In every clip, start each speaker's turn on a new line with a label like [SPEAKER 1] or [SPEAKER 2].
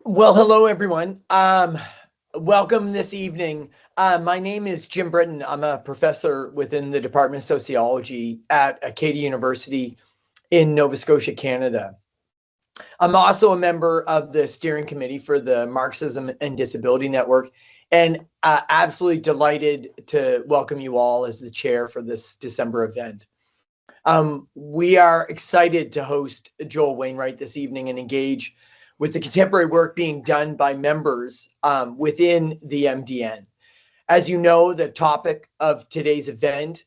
[SPEAKER 1] Well, hello, everyone. Welcome this evening. My name is Jim Britton. I'm a professor within the Department of Sociology at Acadia University in Nova Scotia, Canada. I'm also a member of the steering committee for the Marxism and Disability Network, and absolutely delighted to welcome you all as the chair for this December event. We are excited to host Joel Wainwright this evening and engage with the contemporary work being done by members within the MDN. As you know, the topic of today's event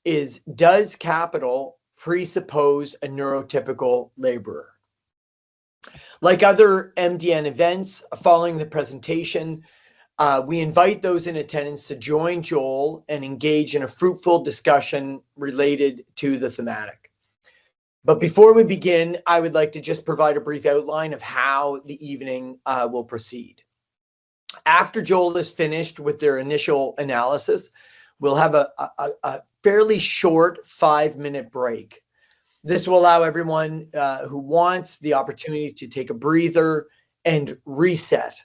[SPEAKER 1] is, does capital presuppose a neurotypical laborer? Like other MDN events, following the presentation, we invite those in attendance to join Joel and engage in a fruitful discussion related to the thematic. But before we begin, I would like to just provide a brief outline of how the evening will proceed. After Joel is finished with their initial analysis, we'll have a fairly short 5-minute break. This will allow everyone who wants the opportunity to take a breather and reset.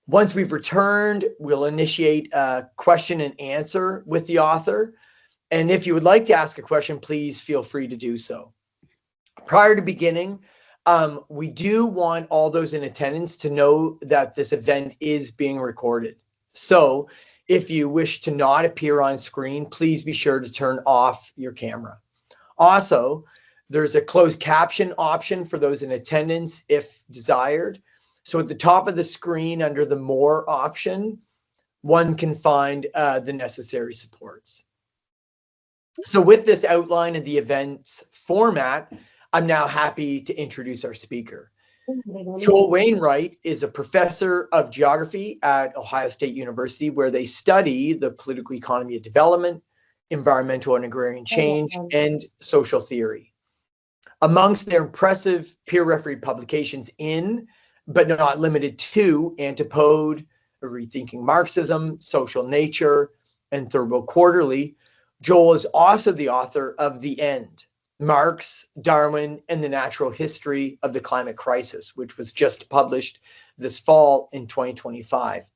[SPEAKER 1] Once we've returned, we'll initiate a question and answer with the author. And if you would like to ask a question, please feel free to do so. Prior to beginning, we do want all those in attendance to know that this event is being recorded. So if you wish to not appear on screen, please be sure to turn off your camera. Also, there's a closed caption option for those in attendance if desired. So at the top of the screen under the More option, one can find the necessary supports. So with this outline of the event's format, I'm now happy to introduce our speaker. Joel Wainwright is a professor of geography at Ohio State University, where they study the political economy of development, environmental and agrarian change, and social theory. Amongst their impressive peer-refereed publications in, but not limited to, Antipode, Rethinking Marxism, Social Nature, and Third World Quarterly, Joel is also the author of The End, Marx, Darwin, and the Natural History of the Climate Crisis, which was just published this fall in 2025,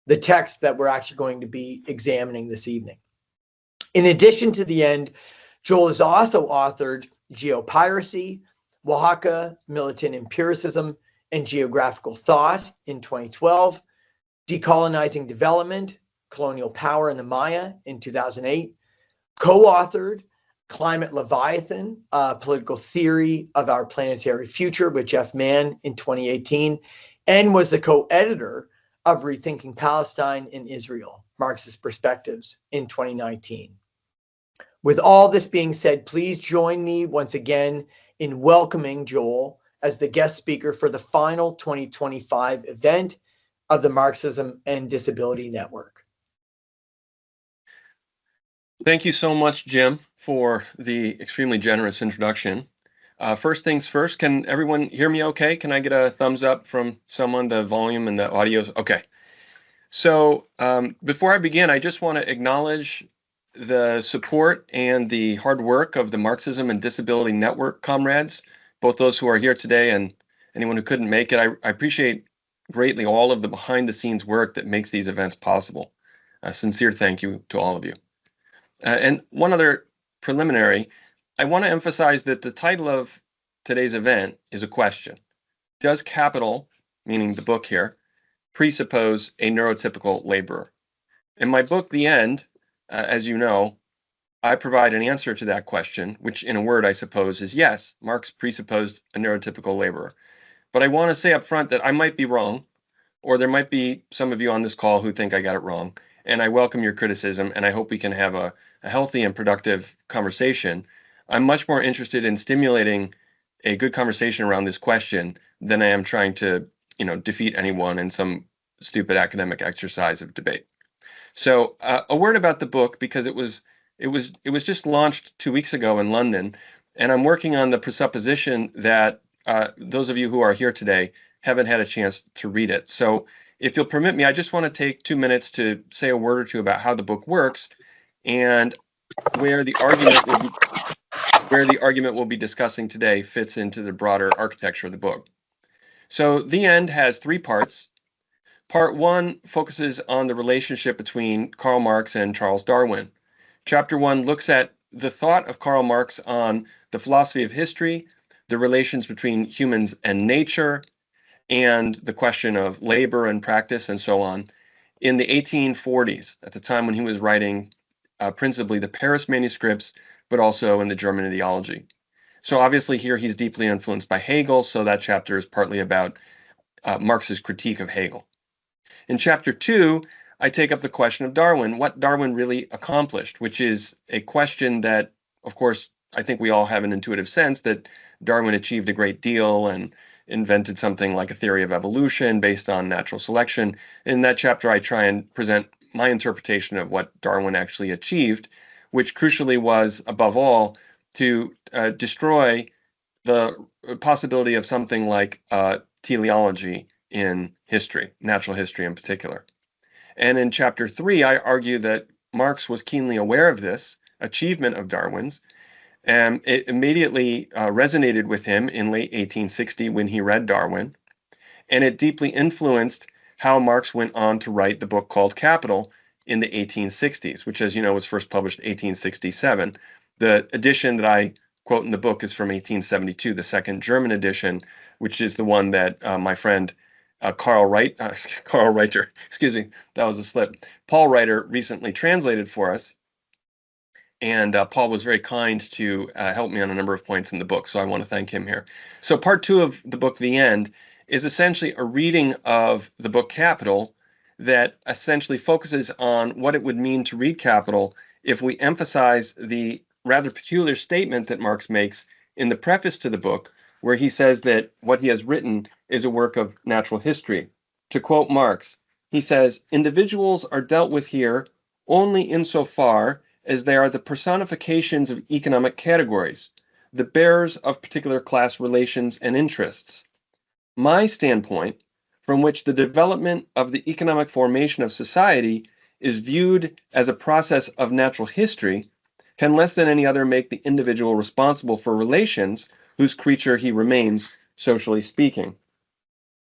[SPEAKER 1] the text that we're actually going to be examining this evening. In addition to The End, Joel has also authored Geopiracy, Oaxaca, Militant Empiricism, and Geographical Thought in 2012, Decolonizing Development, Colonial Power in the Maya in 2008, co-authored Climate Leviathan, Political Theory of Our Planetary Future with Jeff Mann in 2018, and was the co-editor of Rethinking Palestine and Israel, Marxist Perspectives in 2019. With all this being said, please join me once again in welcoming Joel as the guest speaker for the final 2025 event of the Marxism and Disability Network.
[SPEAKER 2] Thank you so much, Jim, for the extremely generous introduction. First things first, can everyone hear me okay? Can I get a thumbs up from someone, the volume and the audio? Okay. So before I begin, I just want to acknowledge the support and the hard work of the Marxism and Disability Network comrades, both those who are here today and anyone who couldn't make it. I appreciate greatly all of the behind-the-scenes work that makes these events possible. A sincere thank you to all of you. And one other preliminary, I want to emphasize that the title of today's event is a question. Does capital, meaning the book here, presuppose a neurotypical laborer? In my book, The End, as you know, I provide an answer to that question, which in a word, I suppose, is yes, Marx presupposed a neurotypical laborer. But I want to say up front that I might be wrong, or there might be some of you on this call who think I got it wrong. And I welcome your criticism, and I hope we can have a healthy and productive conversation. I'm much more interested in stimulating a good conversation around this question than I am trying to, defeat anyone in some stupid academic exercise of debate. So a word about the book, because it was just launched 2 weeks ago in London, and I'm working on the presupposition that those of you who are here today haven't had a chance to read it. So if you'll permit me, I just want to take 2 minutes to say a word or two about how the book works and where the argument we'll be discussing today fits into the broader architecture of the book. So the end has 3 parts. Part 1 focuses on the relationship between Karl Marx and Charles Darwin. Chapter 1 looks at the thought of Karl Marx on the philosophy of history, the relations between humans and nature, and the question of labor and practice and so on in the 1840s, at the time when he was writing principally the Paris manuscripts, but also in the German ideology. So obviously here he's deeply influenced by Hegel, so that chapter is partly about Marx's critique of Hegel. In chapter 2, I take up the question of Darwin, what Darwin really accomplished, which is a question that, of course, I think we all have an intuitive sense that Darwin achieved a great deal and invented something like a theory of evolution based on natural selection. In that chapter, I try and present my interpretation of what Darwin actually achieved, which crucially was, above all, to destroy the possibility of something like teleology in history, natural history in particular. And in chapter 3, I argue that Marx was keenly aware of this achievement of Darwin's, and it immediately resonated with him in late 1860 when he read Darwin, and it deeply influenced how Marx went on to write the book called Capital in the 1860s, which, as you know, was first published in 1867. The edition that I quote in the book is from 1872, the second German edition, which is the one that my friend Carl Reiter, excuse me, that was a slip. Paul Reiter recently translated for us, and Paul was very kind to help me on a number of points in the book, so I want to thank him here. So part 2 of the book, The End, is essentially a reading of the book Capital that essentially focuses on what it would mean to read Capital if we emphasize the rather peculiar statement that Marx makes in the preface to the book, where he says that what he has written is a work of natural history. To quote Marx, he says, "Individuals are dealt with here only insofar as they are the personifications of economic categories, the bearers of particular class relations and interests. My standpoint, from which the development of the economic formation of society is viewed as a process of natural history, can less than any other make the individual responsible for relations whose creature he remains, socially speaking."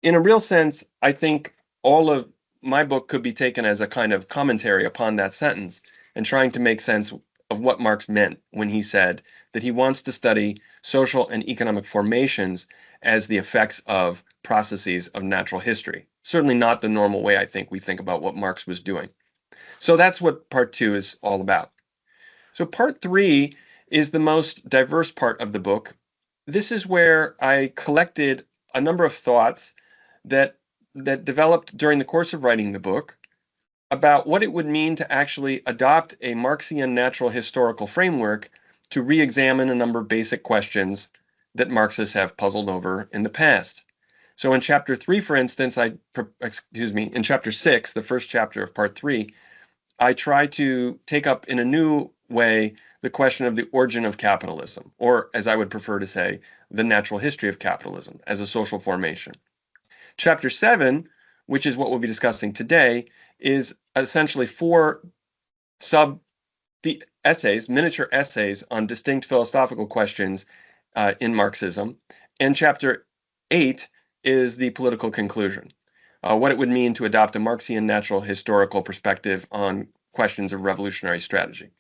[SPEAKER 2] In a real sense, I think all of my book could be taken as a kind of commentary upon that sentence and trying to make sense of what Marx meant when he said that he wants to study social and economic formations as the effects of processes of natural history. Certainly not the normal way I think we think about what Marx was doing. So that's what part 2 is all about. So part 3 is the most diverse part of the book. This is where I collected a number of thoughts that developed during the course of writing the book about what it would mean to actually adopt a Marxian natural historical framework to re-examine a number of basic questions that Marxists have puzzled over in the past. So in chapter 3, for instance, in chapter 6, the first chapter of part 3, I try to take up in a new way the question of the origin of capitalism, or as I would prefer to say, the natural history of capitalism as a social formation. Chapter 7, which is what we'll be discussing today, is essentially 4 miniature essays on distinct philosophical questions in Marxism. And chapter 8 is the political conclusion, what it would mean to adopt a Marxian natural historical perspective on questions of revolutionary strategy.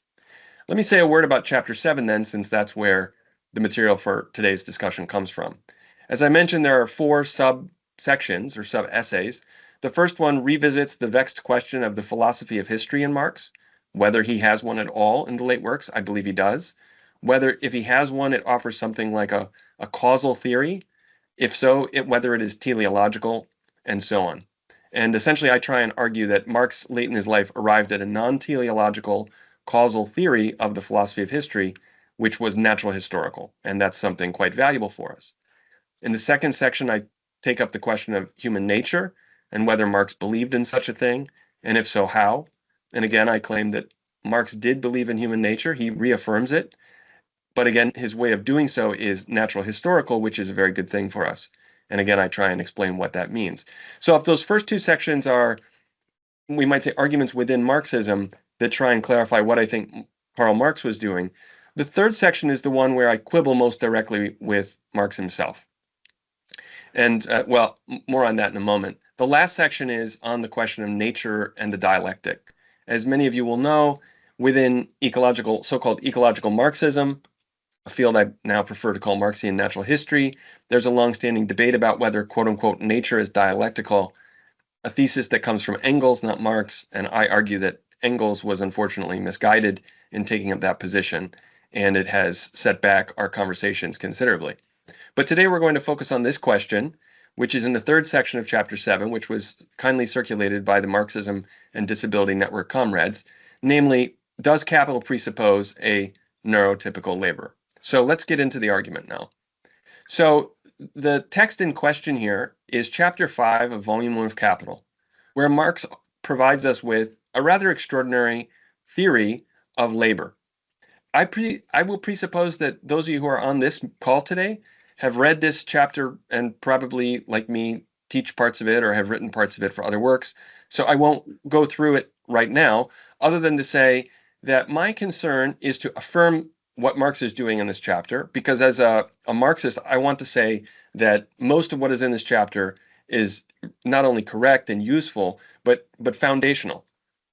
[SPEAKER 2] Let me say a word about chapter 7 then, since that's where the material for today's discussion comes from. As I mentioned, there are 4 subsections or sub-essays. The first one revisits the vexed question of the philosophy of history in Marx, whether he has one at all in the late works. I believe he does. Whether, if he has one, it offers something like a causal theory. If so, whether it is teleological, and so on. And essentially, I try and argue that Marx, late in his life, arrived at a non-teleological causal theory of the philosophy of history, which was natural historical, and that's something quite valuable for us. In the second section, I take up the question of human nature and whether Marx believed in such a thing, and if so, how. And again, I claim that Marx did believe in human nature. He reaffirms it. But again, his way of doing so is natural historical, which is a very good thing for us. And again, I try and explain what that means. So if those first 2 sections are, we might say, arguments within Marxism that try and clarify what I think Karl Marx was doing, the third section is the one where I quibble most directly with Marx himself. And well, more on that in a moment. The last section is on the question of nature and the dialectic. As many of you will know, within ecological, so-called ecological Marxism, a field I now prefer to call Marxian natural history, there's a long-standing debate about whether, quote unquote, nature is dialectical, a thesis that comes from Engels, not Marx, and I argue that Engels was unfortunately misguided in taking up that position, and it has set back our conversations considerably. But today we're going to focus on this question, which is in the third section of chapter 7, which was kindly circulated by the Marxism and Disability Network comrades, namely, does capital presuppose a neurotypical labor? So let's get into the argument now. So the text in question here is chapter 5 of volume 1 of Capital, where Marx provides us with a rather extraordinary theory of labor. I will presuppose that those of you who are on this call today have read this chapter and probably, like me, teach parts of it or have written parts of it for other works. So I won't go through it right now, other than to say that my concern is to affirm what Marx is doing in this chapter, because as a Marxist, I want to say that most of what is in this chapter is not only correct and useful, but foundational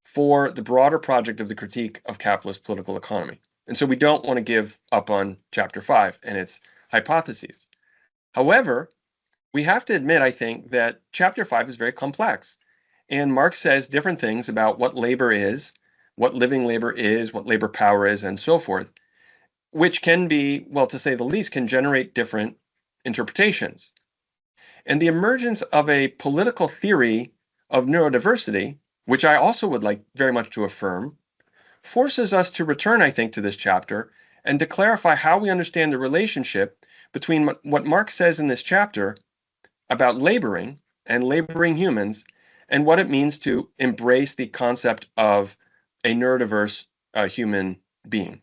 [SPEAKER 2] for the broader project of the critique of capitalist political economy. And so we don't want to give up on chapter 5 and its hypotheses. However, we have to admit, I think, that chapter 5 is very complex. And Marx says different things about what labor is, what living labor is, what labor power is, and so forth, which can be, well, to say the least, can generate different interpretations. And the emergence of a political theory of neurodiversity, which I also would like very much to affirm, forces us to return, I think, to this chapter and to clarify how we understand the relationship between what Marx says in this chapter about laboring and laboring humans and what it means to embrace the concept of a neurodiverse human being.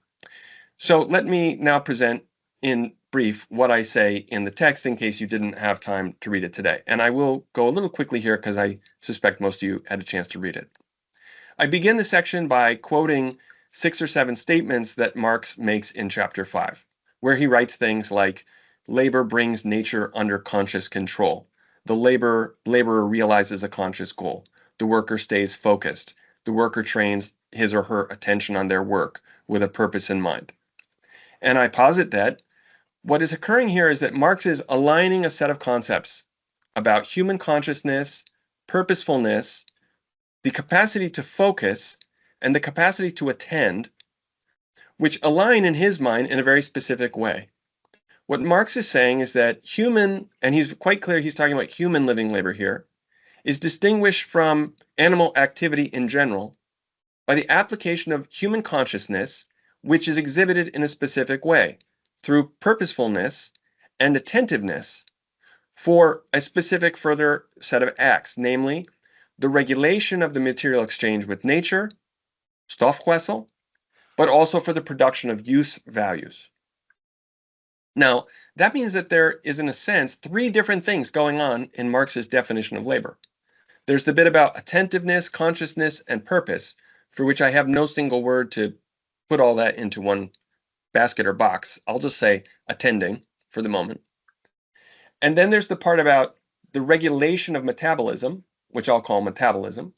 [SPEAKER 2] So let me now present in brief what I say in the text in case you didn't have time to read it today. And I will go a little quickly here because I suspect most of you had a chance to read it. I begin the section by quoting 6 or 7 statements that Marx makes in chapter 5, where he writes things like, labor brings nature under conscious control. The laborer realizes a conscious goal. The worker stays focused. The worker trains his or her attention on their work with a purpose in mind. And I posit that what is occurring here is that Marx is aligning a set of concepts about human consciousness, purposefulness, the capacity to focus, and the capacity to attend, which align in his mind in a very specific way. What Marx is saying is that human, and he's quite clear he's talking about human living labor here, is distinguished from animal activity in general by the application of human consciousness, which is exhibited in a specific way through purposefulness and attentiveness for a specific further set of acts, namely the regulation of the material exchange with nature, Stoffwechsel, but also for the production of use values. Now, that means that there is, in a sense, 3 different things going on in Marx's definition of labor. There's the bit about attentiveness, consciousness, and purpose, for which I have no single word to put all that into one basket or box. I'll just say attending for the moment. And then there's the part about the regulation of metabolism, which I'll call metabolism.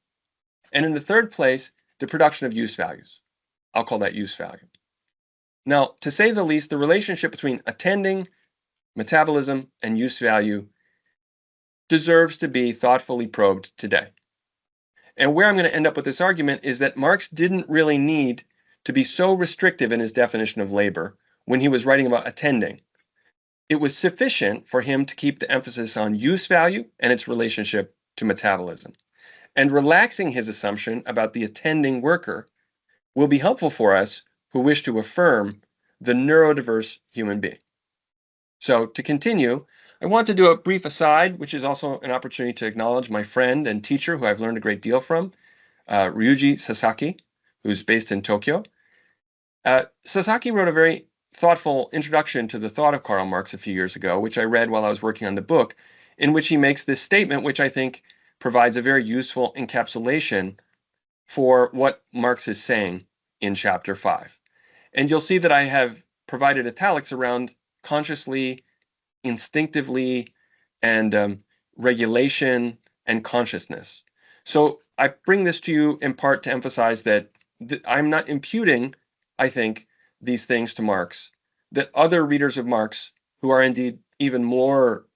[SPEAKER 2] And in the third place, the production of use values. I'll call that use value. Now, to say the least, the relationship between attending, metabolism, and use value deserves to be thoughtfully probed today. And where I'm going to end up with this argument is that Marx didn't really need to be so restrictive in his definition of labor when he was writing about attending. It was sufficient for him to keep the emphasis on use value and its relationship to metabolism. And relaxing his assumption about the attending worker will be helpful for us who wish to affirm the neurodiverse human being. So to continue, I want to do a brief aside, which is also an opportunity to acknowledge my friend and teacher who I've learned a great deal from, Ryuji Sasaki, who's based in Tokyo. Sasaki wrote a very thoughtful introduction to the thought of Karl Marx a few years ago, which I read while I was working on the book, in which he makes this statement, which I think provides a very useful encapsulation for what Marx is saying in chapter 5. And you'll see that I have provided italics around consciously, instinctively, and regulation and consciousness. So I bring this to you in part to emphasize that I'm not imputing, I think, these things to Marx, that other readers of Marx, who are indeed even more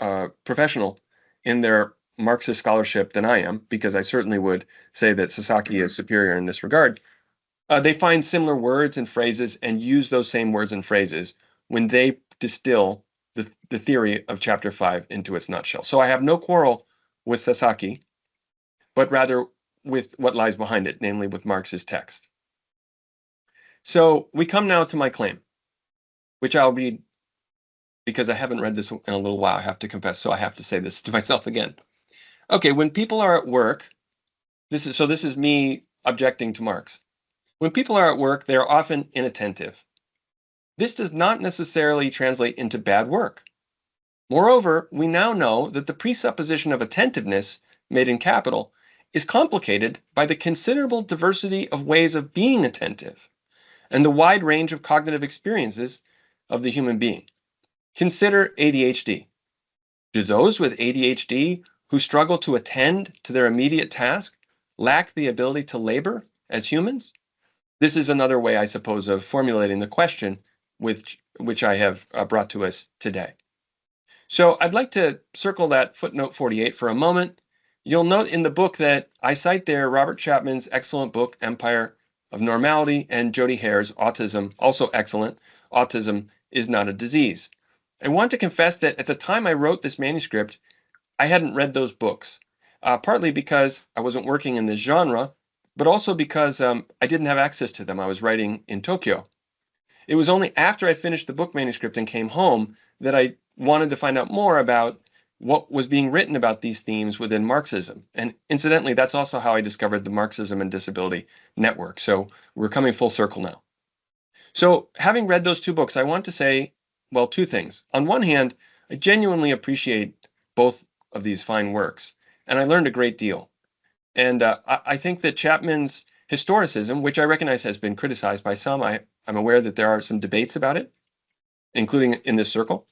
[SPEAKER 2] professional in their Marxist scholarship than I am, because I certainly would say that Sasaki is superior in this regard, they find similar words and phrases and use those same words and phrases when they distill the theory of chapter 5 into its nutshell. So I have no quarrel with Sasaki, but rather with what lies behind it, namely with Marx's text. So we come now to my claim, which I'll read because I haven't read this in a little while, I have to confess, so I have to say this to myself again. Okay, when people are at work, this is me objecting to Marx. When people are at work, they are often inattentive. This does not necessarily translate into bad work. Moreover, we now know that the presupposition of attentiveness, made in capital, is complicated by the considerable diversity of ways of being attentive and the wide range of cognitive experiences of the human being. Consider ADHD. Do those with ADHD who struggle to attend to their immediate task lack the ability to labor as humans? This is another way, I suppose, of formulating the question which I have brought to us today. So I'd like to circle that footnote 48 for a moment. You'll note in the book that I cite there Robert Chapman's excellent book, Empire of Normality, and Jody Hare's Autism, also excellent. Autism is not a disease. I want to confess that at the time I wrote this manuscript, I hadn't read those books, partly because I wasn't working in this genre, but also because I didn't have access to them. I was writing in Tokyo. It was only after I finished the book manuscript and came home that I wanted to find out more about what was being written about these themes within Marxism. And incidentally, that's also how I discovered the Marxism and Disability Network. So we're coming full circle now. So having read those two books, I want to say, well, two things. On one hand, I genuinely appreciate both of these fine works, and I learned a great deal. And I think that Chapman's historicism, which I recognize has been criticized by some, I'm aware that there are some debates about it, including in this circle.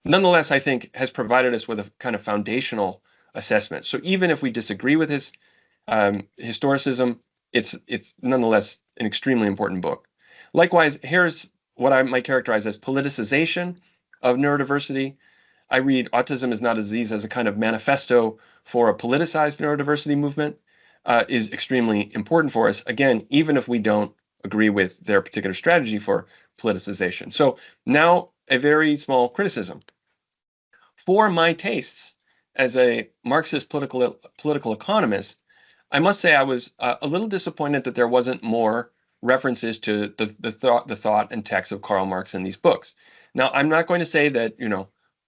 [SPEAKER 2] Nonetheless, I think has provided us with a kind of foundational assessment. So even if we disagree with his historicism, it's nonetheless an extremely important book. Likewise, here's what I might characterize as politicization of neurodiversity. I read Autism is Not a Disease as a kind of manifesto for a politicized neurodiversity movement is extremely important for us, again, even if we don't agree with their particular strategy for politicization. So now a very small criticism. For my tastes as a Marxist political economist, I must say I was a little disappointed that there wasn't more references to the thought and text of Karl Marx in these books. Now, I'm not going to say that,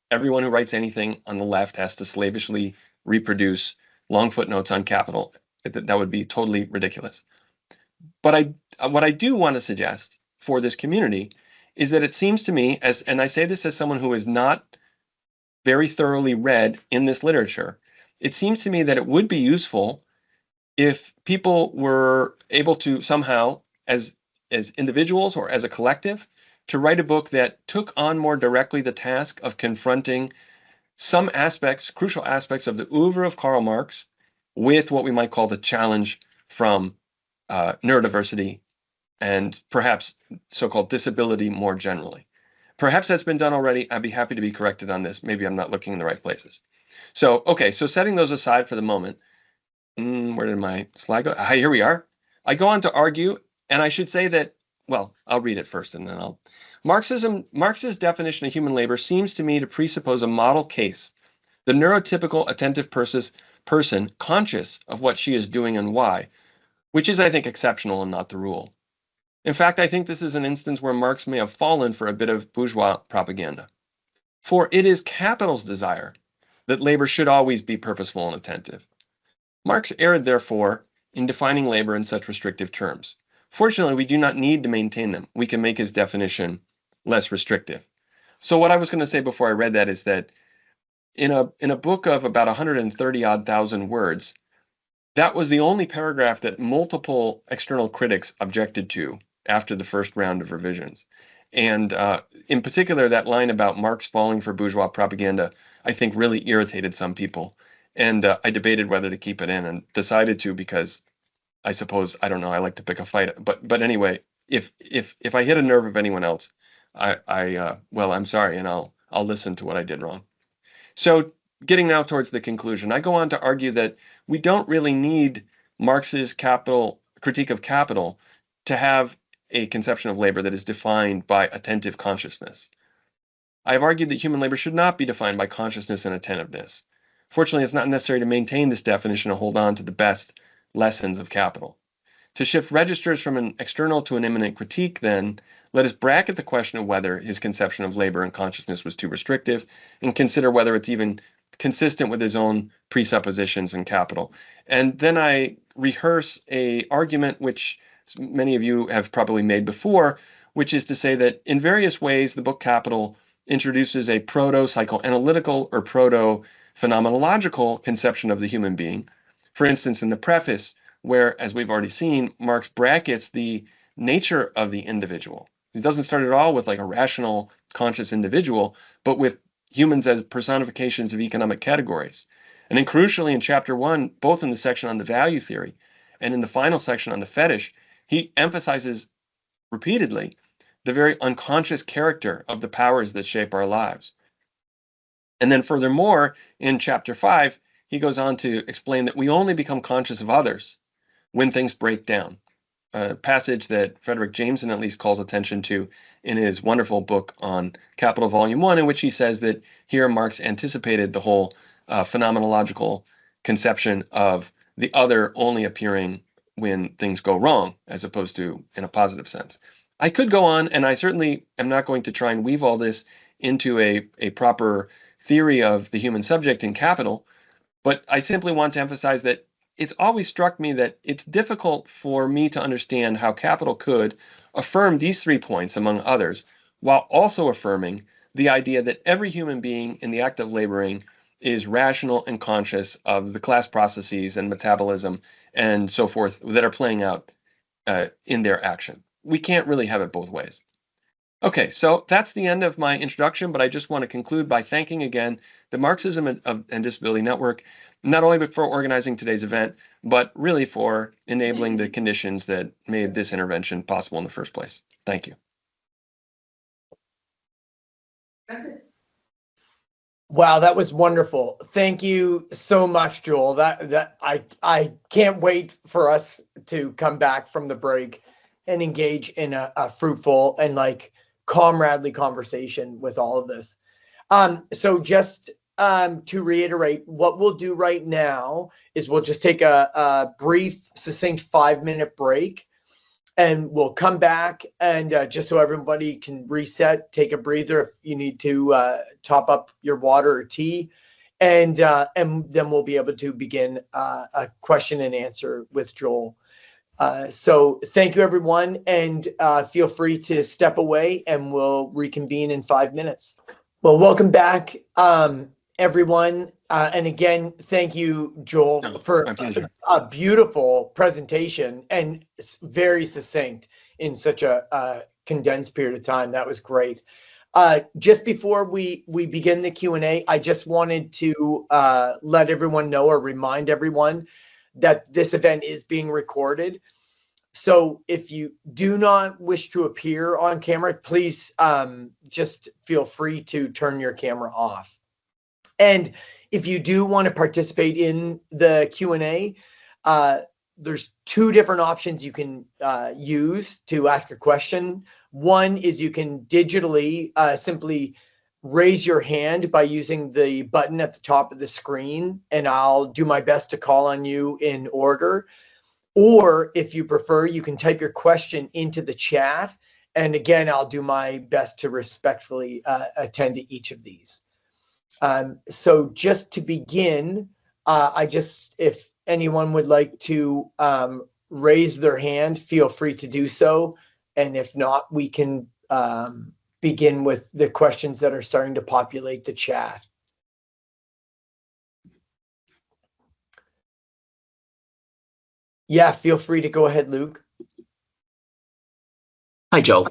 [SPEAKER 2] everyone who writes anything on the left has to slavishly reproduce long footnotes on capital. That would be totally ridiculous. But what I do want to suggest for this community is that it seems to me, and I say this as someone who is not very thoroughly read in this literature, it seems to me that it would be useful if people were able to somehow, as individuals or as a collective, to write a book that took on more directly the task of confronting some aspects, crucial aspects of the oeuvre of Karl Marx with what we might call the challenge from neurodiversity and perhaps so-called disability more generally. Perhaps that's been done already. I'd be happy to be corrected on this. Maybe I'm not looking in the right places. So, okay, so setting those aside for the moment, where did my slide go? Here we are. I go on to argue, and I should say that, well, I'll read it first and then Marx's definition of human labor seems to me to presuppose a model case, the neurotypical attentive person conscious of what she is doing and why, which is, I think, exceptional and not the rule. In fact, I think this is an instance where Marx may have fallen for a bit of bourgeois propaganda. For it is capital's desire that labor should always be purposeful and attentive. Marx erred, therefore, in defining labor in such restrictive terms. Fortunately, we do not need to maintain them. We can make his definition less restrictive. So what I was going to say before I read that is that in a book of about 130-odd thousand words, that was the only paragraph that multiple external critics objected to after the first round of revisions. And in particular, that line about Marx falling for bourgeois propaganda I think really irritated some people. And I debated whether to keep it in and decided to because I suppose, I don't know, I like to pick a fight. But anyway, if I hit a nerve of anyone else, well, I'm sorry, and I'll listen to what I did wrong. So getting now towards the conclusion, I go on to argue that we don't really need Marx's critique of capital to have a conception of labor that is defined by attentive consciousness. I have argued that human labor should not be defined by consciousness and attentiveness. Fortunately, it's not necessary to maintain this definition and hold on to the best lessons of capital. To shift registers from an external to an immanent critique, then, let us bracket the question of whether his conception of labor and consciousness was too restrictive and consider whether it's even consistent with his own presuppositions in capital. And then I rehearse an argument which many of you have probably made before, which is to say that in various ways, the book Capital introduces a proto-psychoanalytical or proto-phenomenological conception of the human being. For instance, in the preface, where, as we've already seen, Marx brackets the nature of the individual. He doesn't start at all with like a rational, conscious individual, but with humans as personifications of economic categories. And then crucially in chapter 1, both in the section on the value theory and in the final section on the fetish, he emphasizes repeatedly the very unconscious character of the powers that shape our lives. And then furthermore, in chapter 5, he goes on to explain that we only become conscious of others when things break down. A passage that Frederick Jameson at least calls attention to in his wonderful book on Capital Volume 1, in which he says that here Marx anticipated the whole phenomenological conception of the other only appearing when things go wrong, as opposed to in a positive sense. I could go on, and I certainly am not going to try and weave all this into a proper theory of the human subject in Capital, but I simply want to emphasize that it's always struck me that it's difficult for me to understand how Capital could affirm these 3 points, among others, while also affirming the idea that every human being in the act of laboring is rational and conscious of the class processes and metabolism and so forth that are playing out in their action. We can't really have it both ways. Okay, so that's the end of my introduction, but I just want to conclude by thanking again the Marxism and Disability Network, not only for organizing today's event, but really for enabling the conditions that made this intervention possible in the first place. Thank you.
[SPEAKER 1] Wow, that was wonderful. Thank you so much, Joel. That I can't wait for us to come back from the break and engage in a fruitful and like comradely conversation with all of this. So just to reiterate, what we'll do right now is we'll just take a brief, succinct 5-minute break, and we'll come back and just so everybody can reset, take a breather if you need to top up your water or tea, and then we'll be able to begin a question and answer with Joel. So thank you, everyone, and feel free to step away, and we'll reconvene in 5 minutes. Well, welcome back, everyone. And again, thank you, Joel, for a beautiful presentation and very succinct in such a condensed period of time. That was great. Just before we begin the Q&A, I just wanted to let everyone know or remind everyone that this event is being recorded. So if you do not wish to appear on camera, please just feel free to turn your camera off. And if you do want to participate in the Q&A, there's 2 different options you can use to ask a question. One is you can digitally simply raise your hand by using the button at the top of the screen, and I'll do my best to call on you in order. Or if you prefer, you can type your question into the chat. And again, I'll do my best to respectfully attend to each of these. So just to begin, if anyone would like to raise their hand, feel free to do so. And if not, we can begin with the questions that are starting to populate the chat. Yeah, feel free to go ahead, Luke.
[SPEAKER 3] Hi, Joel.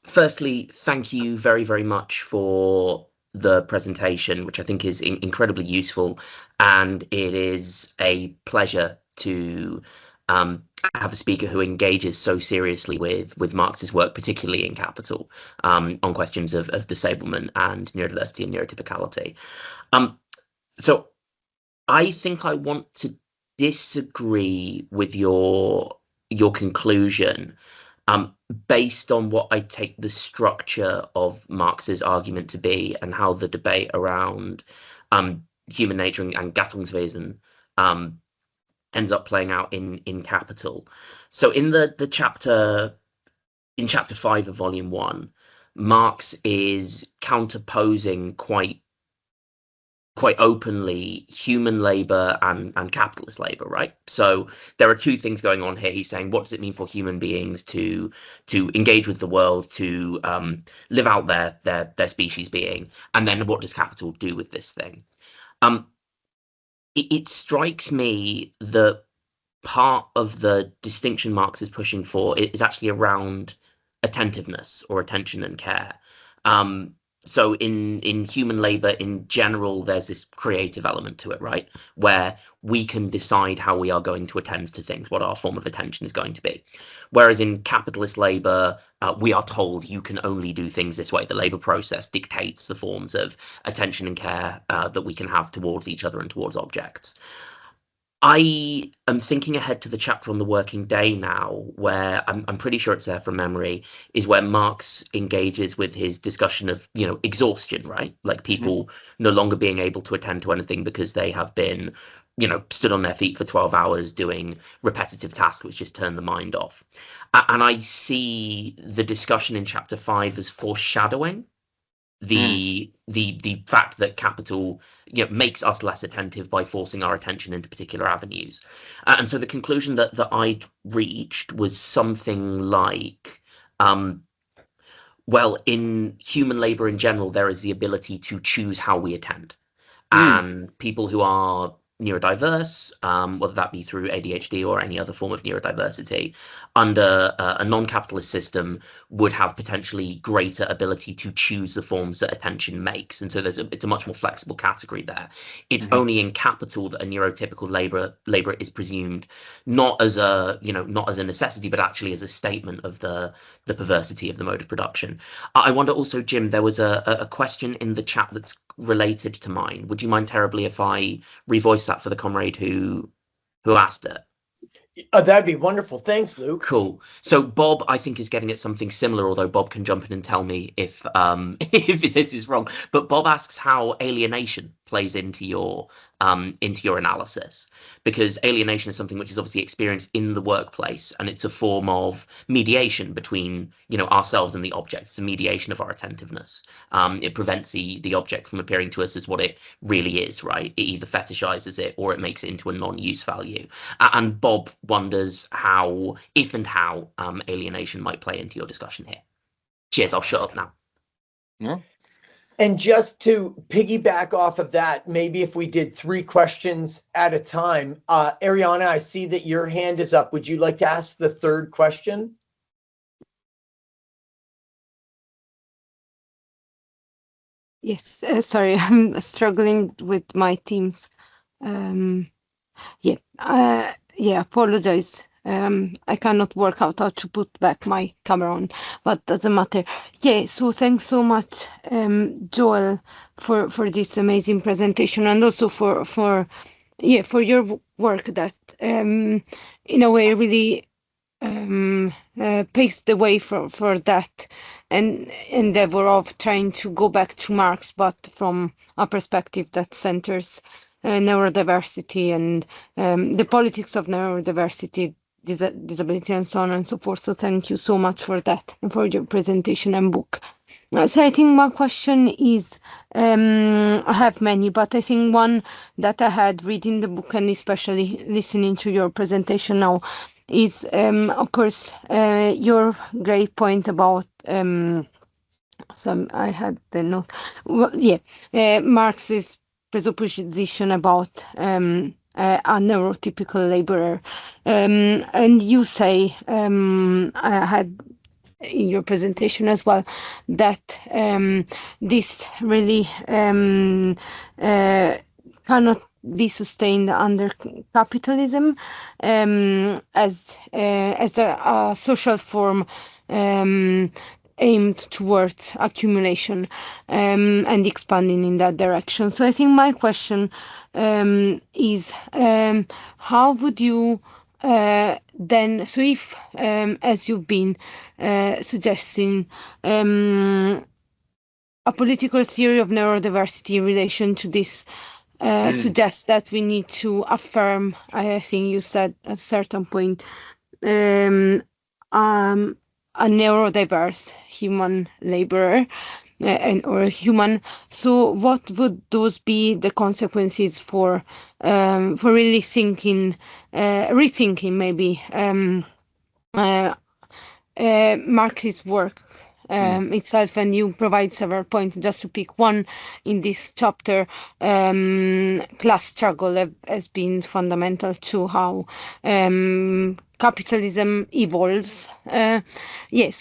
[SPEAKER 3] Firstly, thank you very, very much for the presentation, which I think is incredibly useful, and it is a pleasure to have a speaker who engages so seriously with Marx's work, particularly in Capital, on questions of disablement and neurodiversity and neurotypicality. So I think I want to disagree with your conclusion, based on what I take the structure of Marx's argument to be and how the debate around human nature and Gattungswesen ends up playing out in Capital. So in the chapter, in chapter 5 of volume 1, Marx is counterposing quite openly human labor and capitalist labor, right? So there are two things going on here. He's saying, what does it mean for human beings to engage with the world, to live out their species being, and then what does capital do with this thing? It strikes me that part of the distinction Marx is pushing for is actually around attentiveness or attention and care. So in human labor in general, there's this creative element to it, right? Where we can decide how we are going to attend to things, what our form of attention is going to be. Whereas in capitalist labor, we are told you can only do things this way. The labor process dictates the forms of attention and care that we can have towards each other and towards objects. I am thinking ahead to the chapter on the working day now, where I'm pretty sure it's there from memory, is where Marx engages with his discussion of, exhaustion, right? Like people no longer being able to attend to anything because they have been, stood on their feet for 12 hours doing repetitive tasks which just turn the mind off. And I see the discussion in chapter 5 as foreshadowing the fact that capital makes us less attentive by forcing our attention into particular avenues. And so the conclusion that I'd reached was something like, well, in human labor in general, there is the ability to choose how we attend. And people who are neurodiverse, whether that be through ADHD or any other form of neurodiversity, under a non-capitalist system would have potentially greater ability to choose the forms that attention makes. And so it's a much more flexible category there. It's only in capital that a neurotypical labor is presumed not as a necessity, but actually as a statement of the perversity of the mode of production. I wonder also, Jim, there was a question in the chat that's related to mine. Would you mind terribly if I revoice that for the comrade who asked it?
[SPEAKER 1] That'd be wonderful. Thanks, Luke.
[SPEAKER 3] Cool. So Bob, I think, is getting at something similar, although Bob can jump in and tell me if if this is wrong. But Bob asks how alienation plays into your analysis, because alienation is something which is obviously experienced in the workplace, and it's a form of mediation between ourselves and the object. It's a mediation of our attentiveness. It prevents the object from appearing to us as what it really is, right? It either fetishizes it or it makes it into a non-use value. And Bob wonders how alienation might play into your discussion here. Cheers, I'll shut up now.
[SPEAKER 2] Yeah.
[SPEAKER 1] And just to piggyback off of that, maybe if we did 3 questions at a time. Ariana, I see that your hand is up. Would you like to ask the 3rd question?
[SPEAKER 4] Yes, sorry, I'm struggling with my Teams. Apologize. I cannot work out how to put back my camera on, but doesn't matter. Yeah, so thanks so much, Joel, for this amazing presentation, and also for your work that in a way really paves the way for that and endeavor of trying to go back to Marx, but from a perspective that centers neurodiversity and the politics of neurodiversity, disability, and so on and so forth. So thank you so much for that and for your presentation and book. So I think my question is, I have many, but I think one that I had reading the book and especially listening to your presentation now is, of course, your great point about, so I had the note, Marx's presupposition about a neurotypical laborer, and you say, I had in your presentation as well, that this really cannot be sustained under capitalism as a social form aimed towards accumulation and expanding in that direction. So I think my question is, how would you then, so if, as you've been suggesting, a political theory of neurodiversity in relation to this suggests that we need to affirm, I think you said at a certain point, a neurodiverse human laborer or human. So what would those be the consequences for really thinking, rethinking maybe Marx's work itself, and you provide several points. Just to pick one in this chapter, class struggle has been fundamental to how capitalism evolves. So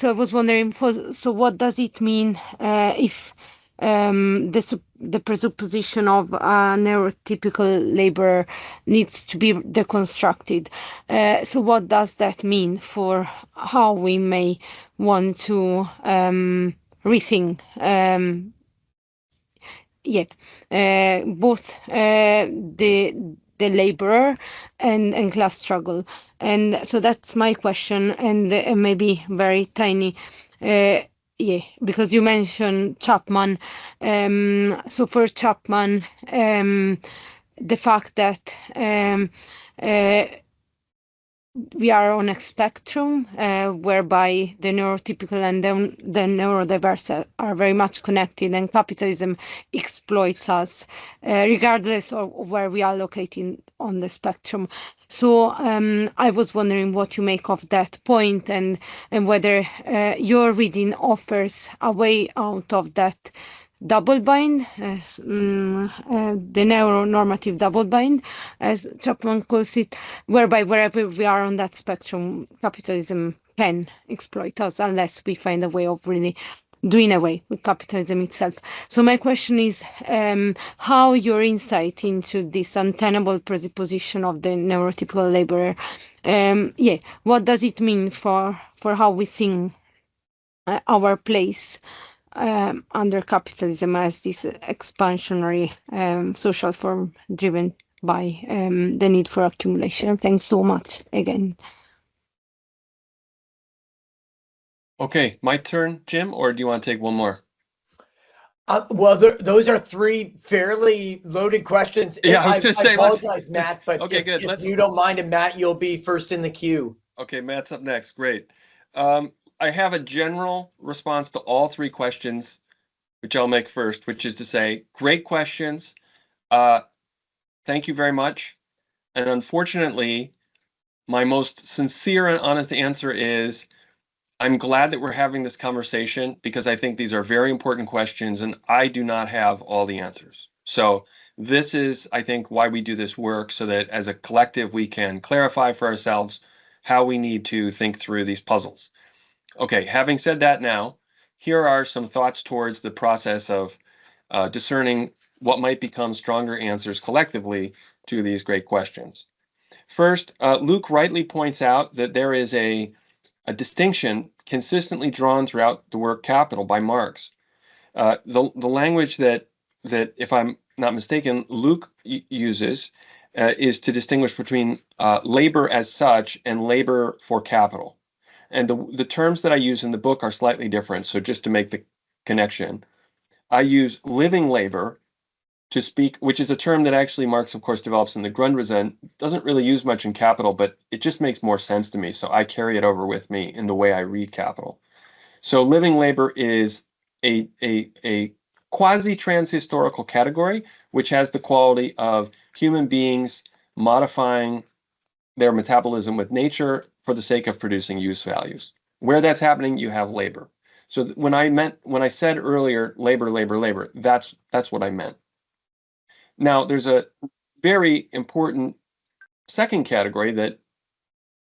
[SPEAKER 4] I was wondering, so what does it mean if the presupposition of neurotypical labor needs to be deconstructed? So what does that mean for how we may want to rethink both the laborer and class struggle? And so that's my question, and maybe very tiny. Because you mentioned Chapman. So for Chapman, the fact that we are on a spectrum whereby the neurotypical and the neurodiverse are very much connected, and capitalism exploits us regardless of where we are located on the spectrum. So I was wondering what you make of that point, and whether your reading offers a way out of that double bind, the neuronormative double bind, as Chapman calls it, whereby wherever we are on that spectrum, capitalism can exploit us unless we find a way of really doing away with capitalism itself. So my question is how your insight into this untenable presupposition of the neurotypical laborer, what does it mean for how we think our place under capitalism as this expansionary social form driven by the need for accumulation? Thanks so much again.
[SPEAKER 2] Okay, my turn, Jim, or do you want to take one more?
[SPEAKER 1] Well, those are three fairly loaded questions.
[SPEAKER 2] Yeah, I was going to say,
[SPEAKER 1] I apologize, Matt, but
[SPEAKER 2] okay, good.
[SPEAKER 1] If you don't mind, and Matt, you'll be first in the queue.
[SPEAKER 2] Okay, Matt's up next. Great. I have a general response to all three questions, which I'll make first, which is to say, great questions. Thank you very much. And unfortunately, my most sincere and honest answer is, I'm glad that we're having this conversation, because I think these are very important questions and I do not have all the answers. So this is, I think, why we do this work, so that as a collective, we can clarify for ourselves how we need to think through these puzzles. Okay, having said that now, here are some thoughts towards the process of discerning what might become stronger answers collectively to these great questions. First, Luke rightly points out that there is a distinction consistently drawn throughout the work Capital by Marx. The language that if I'm not mistaken, Luke uses is to distinguish between labor as such and labor for capital. And the terms that I use in the book are slightly different. So just to make the connection, I use living labor to speak, which is a term that actually Marx, of course, develops in the Grundrisse, doesn't really use much in Capital, but it just makes more sense to me. So I carry it over with me in the way I read Capital. So living labor is a quasi-trans-historical category, which has the quality of human beings modifying their metabolism with nature for the sake of producing use values. Where that's happening, you have labor. So when I said earlier, labor, that's what I meant. Now, there's a very important second category that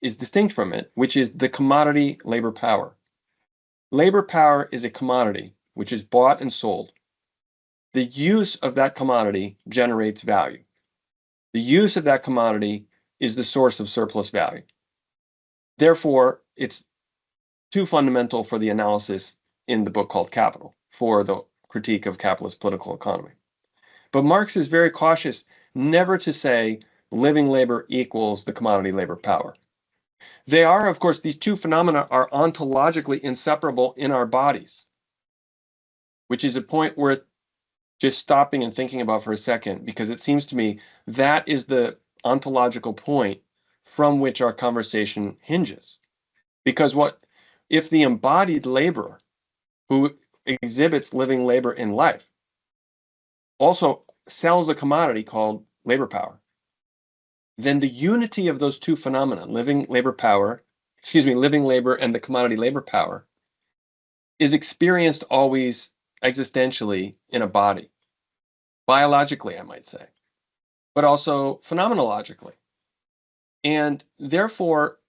[SPEAKER 2] is distinct from it, which is the commodity labor power. labor power is a commodity which is bought and sold. The use of that commodity generates value. The use of that commodity is the source of surplus value. Therefore, it's too fundamental for the analysis in the book called Capital, for the critique of capitalist political economy. But Marx is very cautious never to say living labor equals the commodity labor power. They are, of course, these two phenomena are ontologically inseparable in our bodies, which is a point worth just stopping and thinking about for a second, because it seems to me that is the ontological point from which our conversation hinges. Because if the embodied laborer who exhibits living labor in life also sells a commodity called labor power, then the unity of those two phenomena, living labor and the commodity labor power, is experienced always existentially in a body, biologically, I might say, but also phenomenologically. And therefore,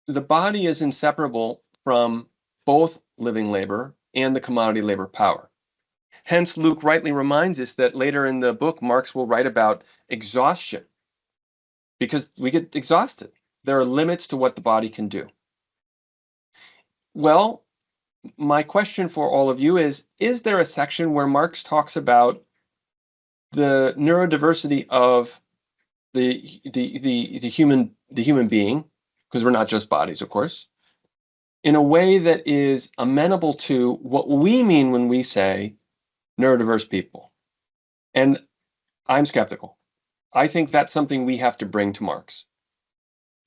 [SPEAKER 2] the body is inseparable from both living labor and the commodity labor power. Hence, Luke rightly reminds us that later in the book, Marx will write about exhaustion, because we get exhausted. There are limits to what the body can do. Well, my question for all of you is there a section where Marx talks about the neurodiversity of the human being, because we're not just bodies, of course, in a way that is amenable to what we mean when we say neurodiverse people? And I'm skeptical. I think that's something we have to bring to Marx.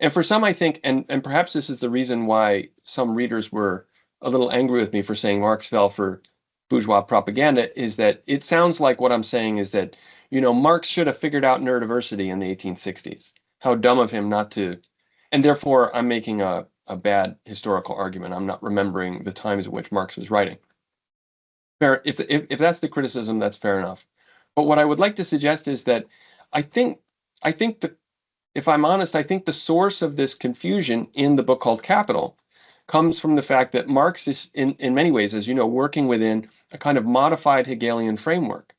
[SPEAKER 2] And for some, I think, and perhaps this is the reason why some readers were a little angry with me for saying Marx fell for bourgeois propaganda, is that it sounds like what I'm saying is that, Marx should have figured out neurodiversity in the 1860s. How dumb of him not to. And therefore, I'm making a bad historical argument. I'm not remembering the times at which Marx was writing. Fair, if that's the criticism, that's fair enough. But what I would like to suggest is that I think if I'm honest, I think the source of this confusion in the book called Capital comes from the fact that Marx is, in many ways, as you know, working within a kind of modified Hegelian framework.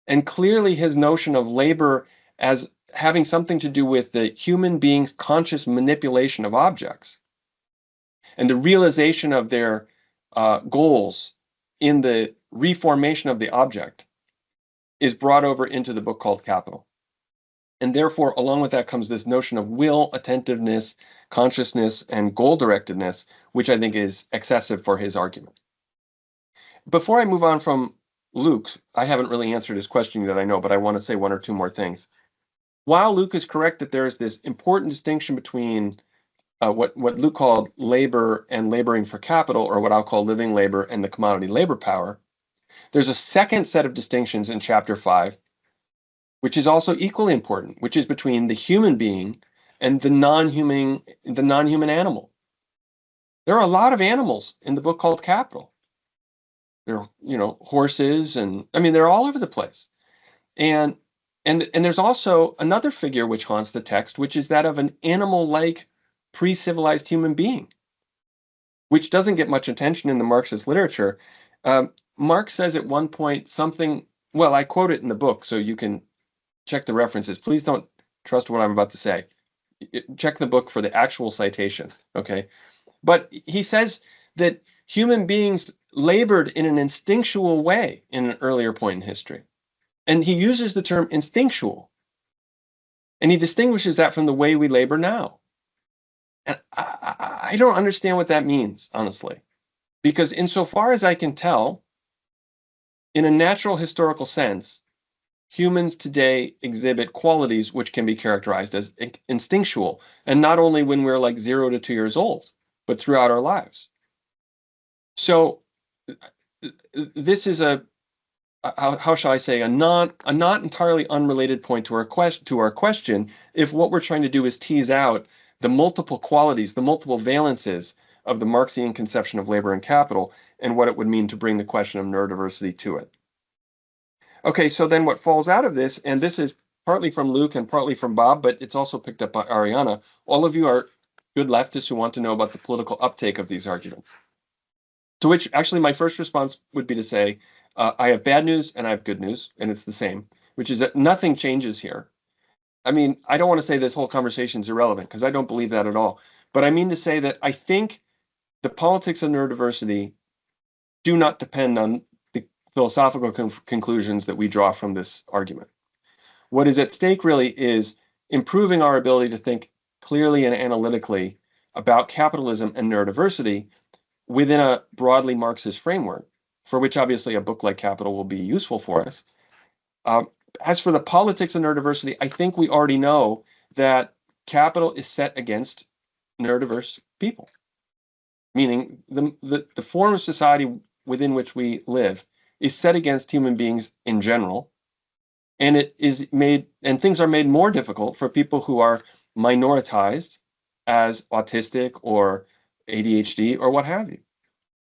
[SPEAKER 2] And clearly his notion of labor as having something to do with the human being's conscious manipulation of objects and the realization of their goals in the reformation of the object is brought over into the book called Capital. And therefore, along with that comes this notion of will, attentiveness, consciousness, and goal-directedness, which I think is excessive for his argument. Before I move on from Luke, I haven't really answered his question that I know, but I want to say one or two more things. While Luke is correct that there is this important distinction between what Luke called labor and laboring for capital, or what I'll call living labor and the commodity labor power, there's a second set of distinctions in chapter 5, which is also equally important, which is between the human being and the non-human animal. There are a lot of animals in the book called Capital. There are, horses, and they're all over the place. And there's also another figure which haunts the text, which is that of an animal-like pre-civilized human being, which doesn't get much attention in the Marxist literature. Marx says at one point something, well, I quote it in the book, so you can check the references. Please don't trust what I'm about to say. Check the book for the actual citation, okay? But he says that human beings labored in an instinctual way in an earlier point in history. And he uses the term instinctual. And he distinguishes that from the way we labor now. And I don't understand what that means, honestly. Because insofar as I can tell, in a natural historical sense, humans today exhibit qualities which can be characterized as instinctual, and not only when we're like 0 to 2 years old, but throughout our lives. So this is how shall I say, a not entirely unrelated point to our question, if what we're trying to do is tease out the multiple qualities, the multiple valences of the Marxian conception of labor and capital, and what it would mean to bring the question of neurodiversity to it. Okay, so then what falls out of this, and this is partly from Luke and partly from Bob, but it's also picked up by Ariana. All of you are good leftists who want to know about the political uptake of these arguments. To which actually my first response would be to say, I have bad news and I have good news, and it's the same, which is that nothing changes here. I mean, I don't want to say this whole conversation is irrelevant because I don't believe that at all. But I mean to say that I think the politics of neurodiversity do not depend on the philosophical conclusions that we draw from this argument. What is at stake really is improving our ability to think clearly and analytically about capitalism and neurodiversity within a broadly Marxist framework, for which obviously a book like Capital will be useful for us. As for the politics of neurodiversity, I think we already know that capital is set against neurodiverse people, meaning the form of society within which we live is set against human beings in general, and things are made more difficult for people who are minoritized as autistic or ADHD or what have you.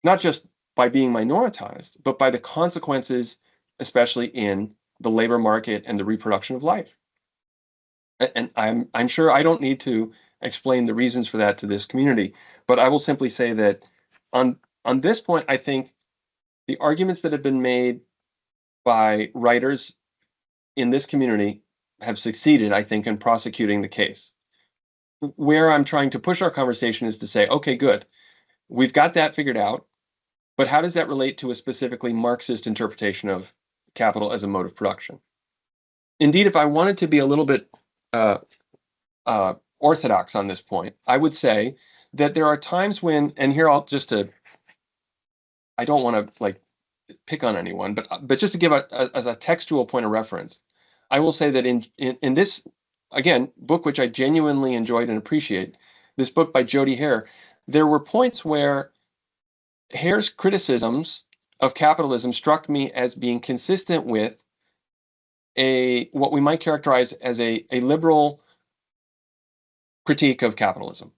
[SPEAKER 2] Not just by being minoritized, but by the consequences, especially in the labor market and the reproduction of life. And I'm sure I don't need to explain the reasons for that to this community, but I will simply say that on this point, I think the arguments that have been made by writers in this community have succeeded, I think, in prosecuting the case. Where I'm trying to push our conversation is to say, okay, good, we've got that figured out, but how does that relate to a specifically Marxist interpretation of capital as a mode of production? Indeed, if I wanted to be a little bit orthodox on this point, I would say that there are times when, and here I don't want to like pick on anyone, but just to give as a textual point of reference, I will say that in this, again, book which I genuinely enjoyed and appreciate, this book by Jody Hare, there were points where Hare's criticisms of capitalism struck me as being consistent with what we might characterize as a liberal critique of capitalism.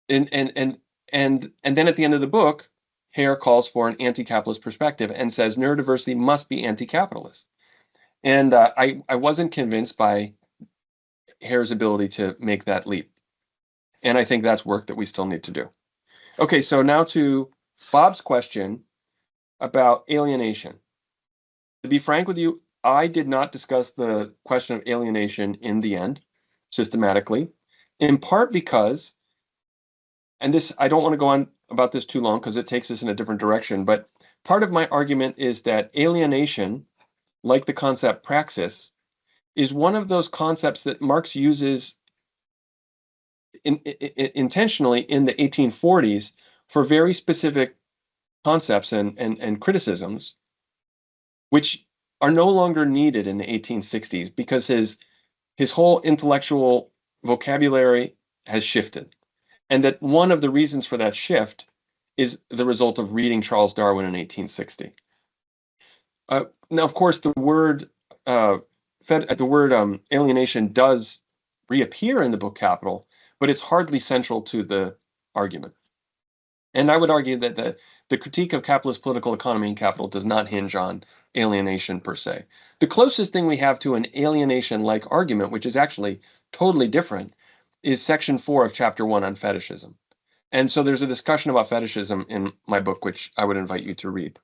[SPEAKER 2] And then at the end of the book, Hare calls for an anti-capitalist perspective and says neurodiversity must be anti-capitalist. And I wasn't convinced by Hare's ability to make that leap. And I think that's work that we still need to do. Okay, so now to Bob's question about alienation. To be frank with you, I did not discuss the question of alienation in the end systematically, in part because, and this, I don't want to go on about this too long because it takes us in a different direction, but part of my argument is that alienation, like the concept praxis, is one of those concepts that Marx uses intentionally in the 1840s for very specific concepts and criticisms, which are no longer needed in the 1860s because his whole intellectual vocabulary has shifted. And that one of the reasons for that shift is the result of reading Charles Darwin in 1860. Now, of course, the word alienation does reappear in the book Capital, but it's hardly central to the argument. And I would argue that the critique of capitalist political economy and capital does not hinge on alienation per se. The closest thing we have to an alienation-like argument, which is actually totally different, is section 4 of chapter 1 on fetishism. And so there's a discussion about fetishism in my book, which I would invite you to read.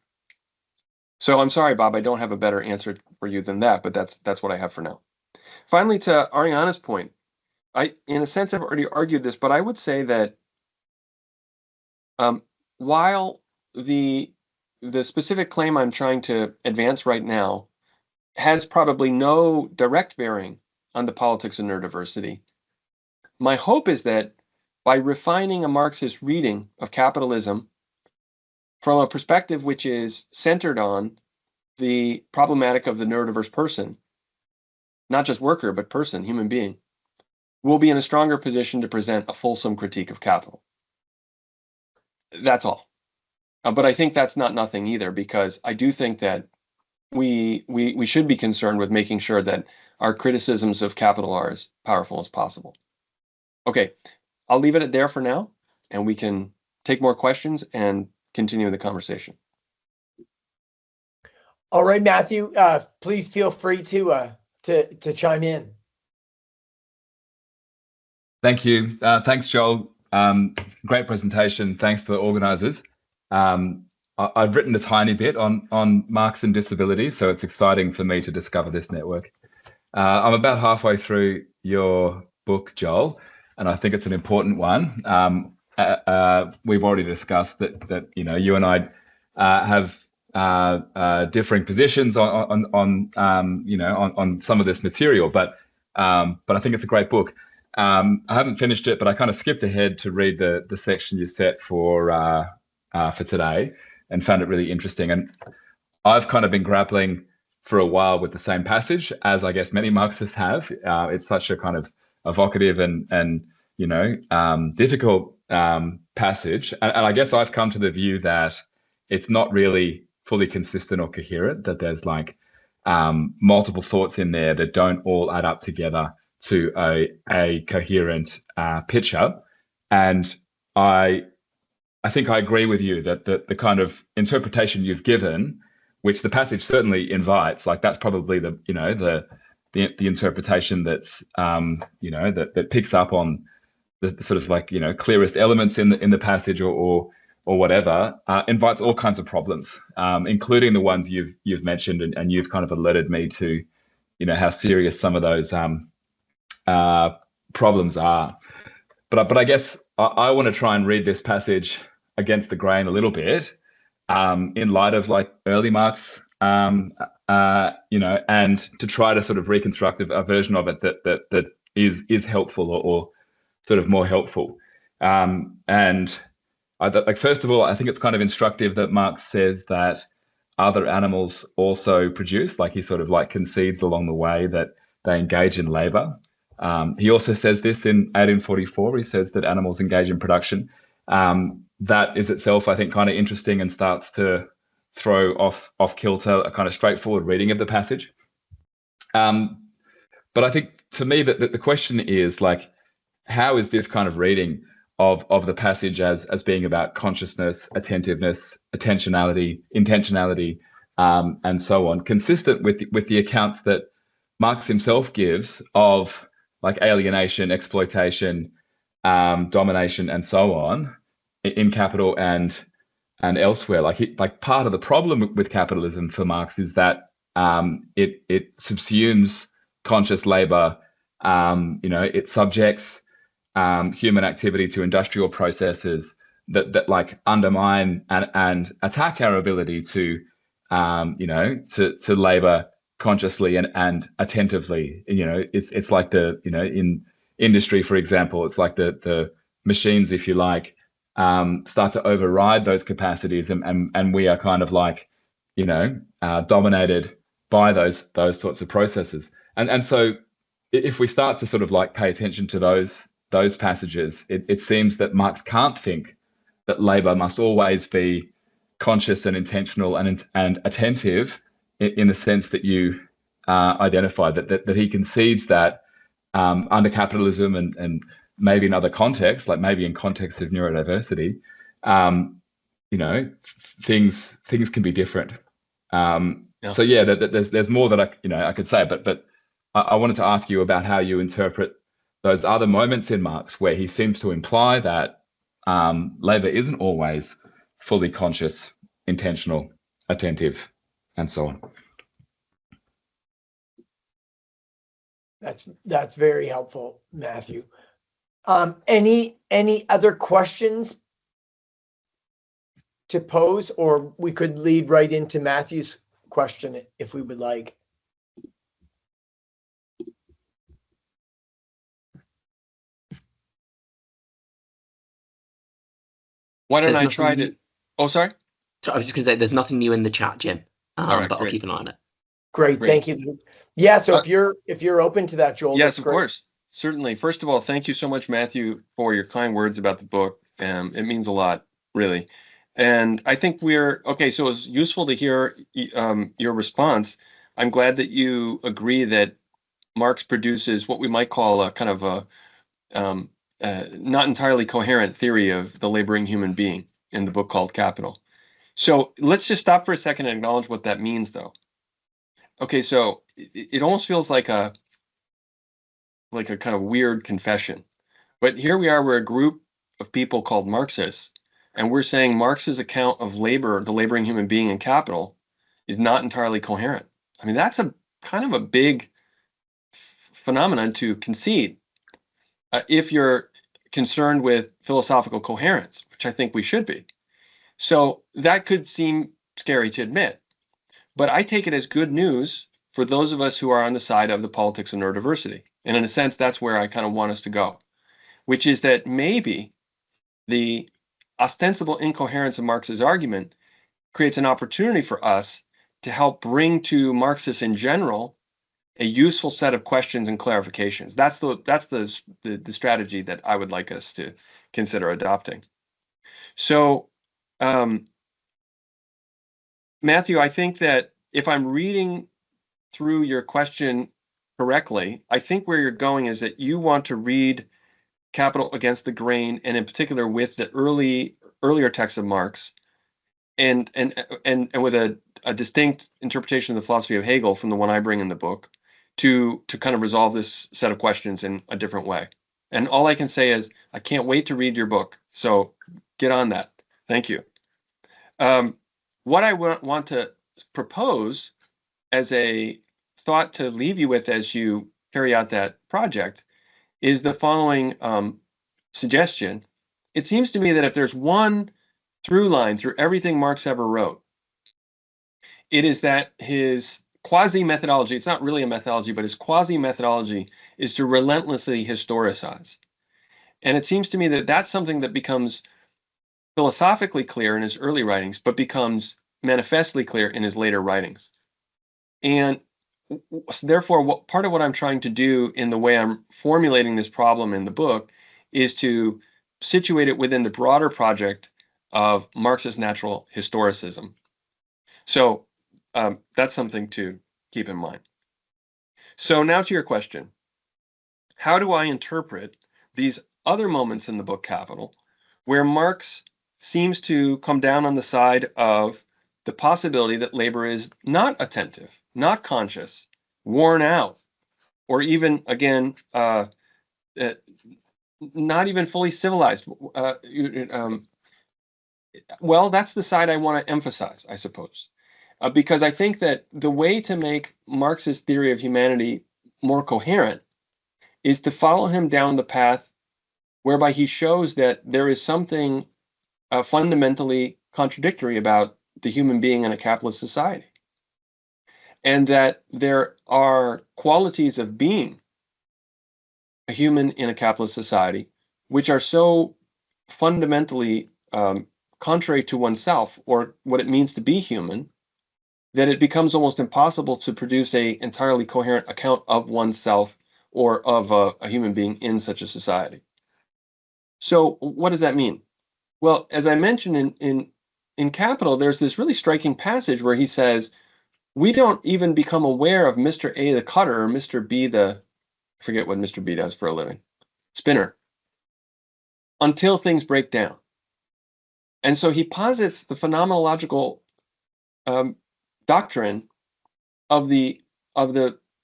[SPEAKER 2] So I'm sorry, Bob, I don't have a better answer for you than that, but that's what I have for now. Finally, to Ariana's point, in a sense, I've already argued this, but I would say that while the specific claim I'm trying to advance right now has probably no direct bearing on the politics of neurodiversity, my hope is that by refining a Marxist reading of capitalism from a perspective which is centered on the problematic of the neurodiverse person, not just worker, but person, human being, we'll be in a stronger position to present a fulsome critique of capital. That's all. But I think that's not nothing either, because I do think that we should be concerned with making sure that our criticisms of capital are as powerful as possible. Okay, I'll leave it there for now, and we can take more questions and continue the conversation.
[SPEAKER 1] All right, Matthew, please feel free to chime in.
[SPEAKER 5] Thank you. Thanks, Joel. Great presentation. Thanks to the organizers. I've written a tiny bit on Marx and disability, so it's exciting for me to discover this network. I'm about halfway through your book, Joel, and I think it's an important one. We've already discussed that you and I have differing positions on some of this material, but I think it's a great book. I haven't finished it, but I kind of skipped ahead to read the section you set for today, and found it really interesting. And I've kind of been grappling for a while with the same passage, as I guess many Marxists have. It's such a kind of evocative and difficult passage, and I guess I've come to the view that it's not really fully consistent or coherent, that there's like multiple thoughts in there that don't all add up together to a coherent picture. And I think I agree with you that the kind of interpretation you've given, which the passage certainly invites, like that's probably the interpretation that's that picks up on the sort of like clearest elements in the passage or whatever, invites all kinds of problems, including the ones you've mentioned, and you've kind of alerted me to how serious some of those problems are. But I guess I want to try and read this passage against the grain a little bit, in light of like early Marx, and to try to sort of reconstruct a version of it that is helpful or sort of more helpful. And first of all, I think it's kind of instructive that Marx says that other animals also produce, like he sort of like concedes along the way that they engage in labor. He also says this in 1844. He says that animals engage in production. That is itself, I think, kind of interesting and starts to throw off kilter a kind of straightforward reading of the passage. But I think for me that the question is like, how is this kind of reading of the passage as being about consciousness, attentiveness, attentionality, intentionality, and so on, consistent with the accounts that Marx himself gives of like alienation, exploitation, domination, and so on in Capital and elsewhere? Like part of the problem with capitalism for Marx is that it subsumes conscious labor. It subjects human activity to industrial processes that like undermine and attack our ability to labor consciously and attentively. It's like in industry, for example, it's like the machines, if you like, start to override those capacities, and we are kind of like dominated by those sorts of processes. And so if we start to sort of like pay attention to those passages, it seems that Marx can't think that labor must always be conscious and intentional and attentive in the sense that you identified, that he concedes that under capitalism and maybe in other contexts, like maybe in contexts of neurodiversity, things can be different. So yeah, there's more that I could say, but I wanted to ask you about how you interpret those other moments in Marx where he seems to imply that labor isn't always fully conscious, intentional, attentive, and so on.
[SPEAKER 1] That's very helpful, Matthew. Any other questions to pose, or we could lead right into Matthew's question if we would like.
[SPEAKER 2] Why don't I try to? Oh, sorry.
[SPEAKER 3] So I was just going to say, there's nothing new in the chat, Jim.
[SPEAKER 2] Right,
[SPEAKER 3] but I'll keep an eye on it.
[SPEAKER 1] Great. Thank you. Yeah. So if you're open to that, Joel.
[SPEAKER 2] Yes, of course. Certainly. First of all, thank you so much, Matthew, for your kind words about the book. It means a lot, really. And I think okay. So it's useful to hear your response. I'm glad that you agree that Marx produces what we might call a kind of a not entirely coherent theory of the laboring human being in the book called Capital. So let's just stop for a second and acknowledge what that means, though. Okay, so it almost feels like a kind of weird confession. But here we are, we're a group of people called Marxists and we're saying Marx's account of labor, the laboring human being and capital, is not entirely coherent. I mean, that's a kind of a big phenomenon to concede if you're concerned with philosophical coherence, which I think we should be. So that could seem scary to admit, but I take it as good news for those of us who are on the side of the politics of neurodiversity. And in a sense, that's where I kind of want us to go, which is that maybe the ostensible incoherence of Marx's argument creates an opportunity for us to help bring to Marxists in general a useful set of questions and clarifications. That's the strategy that I would like us to consider adopting. So, Matthew, I think that if I'm reading through your question correctly, I think where you're going is that you want to read Capital Against the Grain, and in particular with the earlier texts of Marx, and with a distinct interpretation of the philosophy of Hegel from the one I bring in the book, to kind of resolve this set of questions in a different way. And all I can say is I can't wait to read your book. So get on that. Thank you. What I want to propose as a thought to leave you with as you carry out that project is the following suggestion. It seems to me that if there's one through line through everything Marx ever wrote, it is that his quasi-methodology, it's not really a methodology, but his quasi-methodology is to relentlessly historicize. And it seems to me that that's something that becomes philosophically clear in his early writings, but becomes manifestly clear in his later writings. And therefore, part of what I'm trying to do in the way I'm formulating this problem in the book is to situate it within the broader project of Marxist natural historicism. So that's something to keep in mind. So now to your question. How do I interpret these other moments in the book Capital where Marx seems to come down on the side of the possibility that labor is not attentive, not conscious, worn out, or even, again, not even fully civilized? Well, that's the side I want to emphasize, I suppose, because I think that the way to make Marx's theory of humanity more coherent is to follow him down the path whereby he shows that there is something fundamentally contradictory about the human being in a capitalist society, and that there are qualities of being a human in a capitalist society which are so fundamentally contrary to oneself or what it means to be human that it becomes almost impossible to produce an entirely coherent account of oneself or of a human being in such a society. So what does that mean? Well, as I mentioned in Capital, there's this really striking passage where he says, we don't even become aware of Mr. A the cutter or Mr. B the, I forget what Mr. B does for a living, spinner, until things break down. And so he posits the phenomenological doctrine of the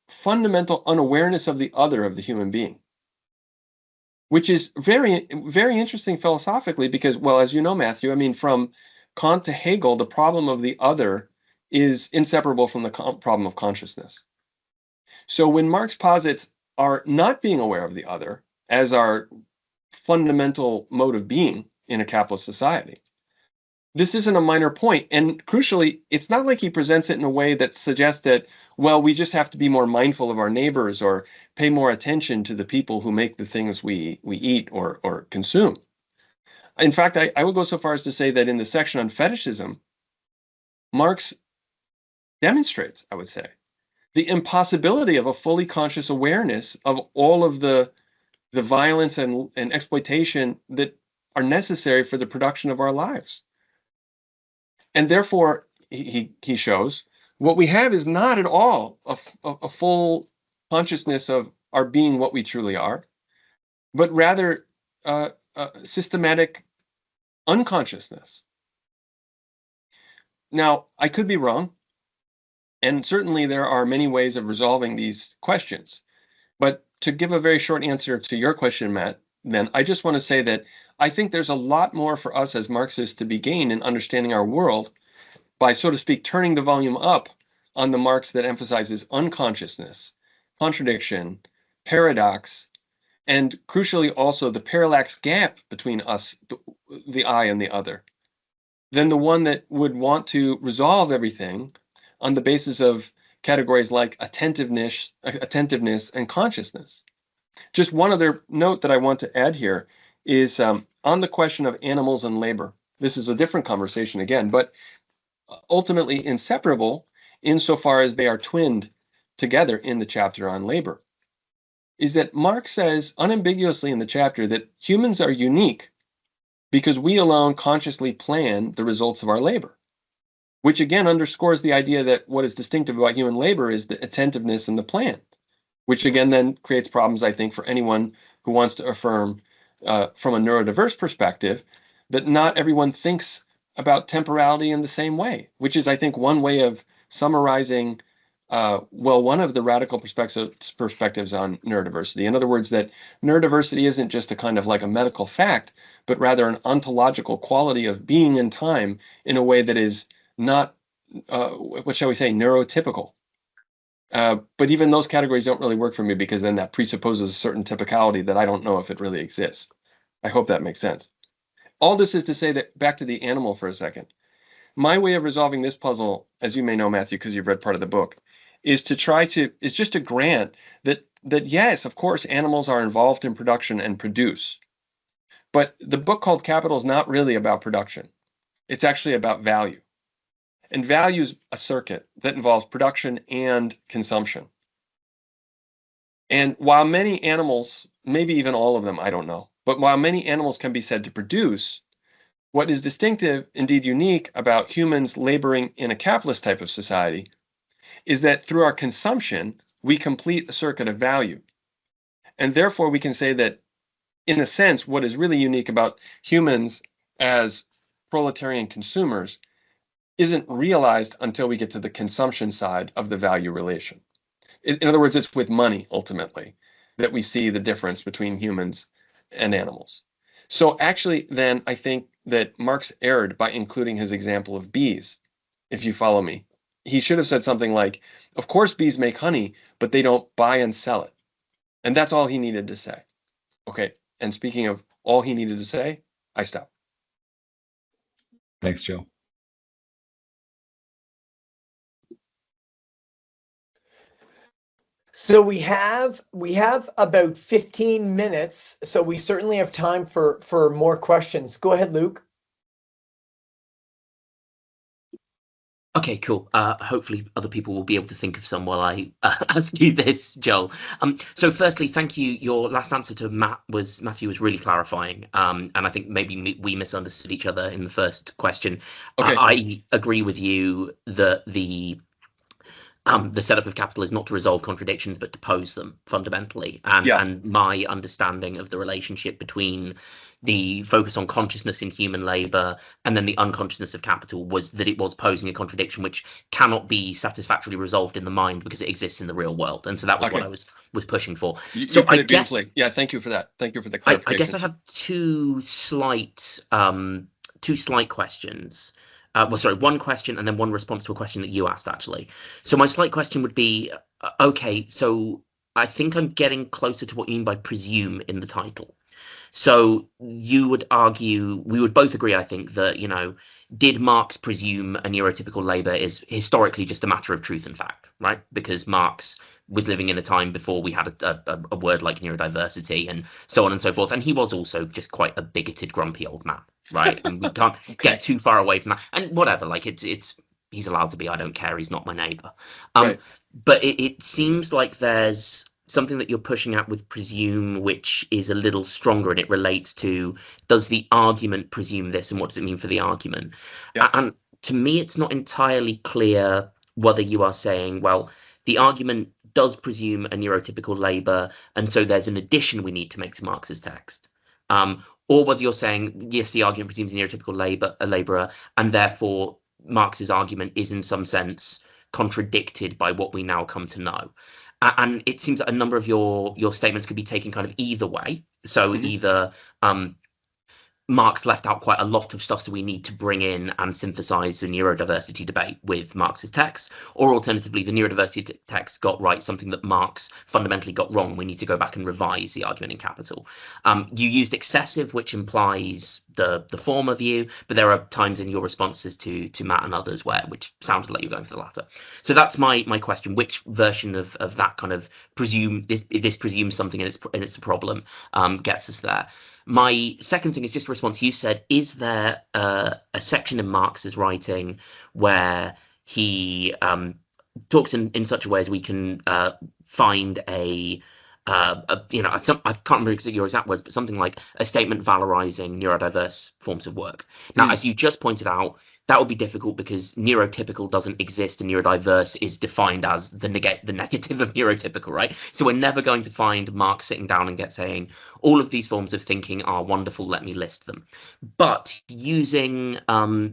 [SPEAKER 2] fundamental unawareness of the other of the human being, which is very, very interesting philosophically because, well, as you know, Matthew, I mean, from Kant to Hegel, the problem of the other is inseparable from the problem of consciousness. So when Marx posits our not being aware of the other as our fundamental mode of being in a capitalist society, this isn't a minor point. And crucially, it's not like he presents it in a way that suggests that, well, we just have to be more mindful of our neighbors or pay more attention to the people who make the things we eat or consume. In fact, I would go so far as to say that in the section on fetishism, Marx demonstrates, I would say, the impossibility of a fully conscious awareness of all of the violence and exploitation that are necessary for the production of our lives. And therefore, he shows, what we have is not at all a full consciousness of our being what we truly are, but rather systematic unconsciousness. Now, I could be wrong, and certainly there are many ways of resolving these questions. But to give a very short answer to your question, Matt, then, I just want to say that I think there's a lot more for us as Marxists to be gained in understanding our world by, so to speak, turning the volume up on the Marx that emphasizes unconsciousness, contradiction, paradox, and crucially also the parallax gap between us, the I and the other, than the one that would want to resolve everything on the basis of categories like attentiveness and consciousness. Just one other note that I want to add here is on the question of animals and labor. This is a different conversation again, but ultimately inseparable insofar as they are twinned together in the chapter on labor, is that Marx says unambiguously in the chapter that humans are unique because we alone consciously plan the results of our labor, which again underscores the idea that what is distinctive about human labor is the attentiveness and the plan, which again then creates problems, I think, for anyone who wants to affirm from a neurodiverse perspective that not everyone thinks about temporality in the same way, which is, I think, one way of summarizing one of the radical perspectives on neurodiversity. In other words, that neurodiversity isn't just a kind of like a medical fact, but rather an ontological quality of being in time in a way that is not, what shall we say, neurotypical. But even those categories don't really work for me because then that presupposes a certain typicality that I don't know if it really exists. I hope that makes sense. All this is to say that, back to the animal for a second, my way of resolving this puzzle, as you may know, Matthew, because you've read part of the book, is just to grant that yes, of course, animals are involved in production and produce. But the book called Capital is not really about production. It's actually about value. And value is a circuit that involves production and consumption. And while many animals, maybe even all of them, I don't know, but while many animals can be said to produce, what is distinctive, indeed unique, about humans laboring in a capitalist type of society is that through our consumption, we complete a circuit of value. And therefore, we can say that, in a sense, what is really unique about humans as proletarian consumers isn't realized until we get to the consumption side of the value relation. In other words, it's with money, ultimately, that we see the difference between humans and animals. So actually, then, I think that Marx erred by including his example of bees, if you follow me. He should have said something like, of course bees make honey, but they don't buy and sell it. And that's all he needed to say. Okay, and speaking of all he needed to say, I stop.
[SPEAKER 5] Thanks, Joe.
[SPEAKER 1] So we have about 15 minutes, so we certainly have time for more questions. Go ahead, Luke.
[SPEAKER 3] Okay, cool. Hopefully other people will be able to think of some while I ask you this, Joel. So firstly, thank you. Your last answer to Matthew was really clarifying. And I think maybe we misunderstood each other in the first question. Okay. I agree with you that the setup of capital is not to resolve contradictions, but to pose them fundamentally. And my understanding of the relationship between the focus on consciousness in human labor and then the unconsciousness of capital was that it was posing a contradiction which cannot be satisfactorily resolved in the mind because it exists in the real world. And so that was what I was pushing for.
[SPEAKER 2] So I guess, thank you for that. Thank you for the clarification.
[SPEAKER 3] I guess I have two slight questions. One question and then one response to a question that you asked, actually. So my slight question would be, okay, so I think I'm getting closer to what you mean by presume in the title. So you would argue, we would both agree, I think, that, did Marx presume a neurotypical labor is historically just a matter of truth and fact, right? Because Marx was living in a time before we had a word like neurodiversity and so on and so forth. And he was also just quite a bigoted, grumpy old man, right? And we can't get too far away from that. And whatever, like he's allowed to be, I don't care, he's not my neighbor. Right. But it seems like there's something that you're pushing at with presume, which is a little stronger, and it relates to, does the argument presume this, and what does it mean for the argument? Yeah. And to me, it's not entirely clear whether you are saying, well, the argument does presume a neurotypical labor, and so there's an addition we need to make to Marx's text. Or whether you're saying, yes, the argument presumes a neurotypical laborer, and therefore Marx's argument is in some sense contradicted by what we now come to know. And it seems that a number of your statements could be taken kind of either way. So either Marx left out quite a lot of stuff, so we need to bring in and synthesize the neurodiversity debate with Marx's text, or alternatively, the neurodiversity text got right something that Marx fundamentally got wrong. We need to go back and revise the argument in Capital. You used excessive, which implies the former view, but there are times in your responses to Matt and others which sounded like you're going for the latter. So that's my question: which version of that kind of this presumes something and it's a problem gets us there? My second thing is just a response. You said, is there a section in Marx's writing where he talks in such a way as we can find I can't remember your exact words, but something like a statement valorizing neurodiverse forms of work. Now, as you just pointed out, that would be difficult because neurotypical doesn't exist and neurodiverse is defined as the negative of neurotypical, right? So we're never going to find Marx sitting down and saying, all of these forms of thinking are wonderful, let me list them. But using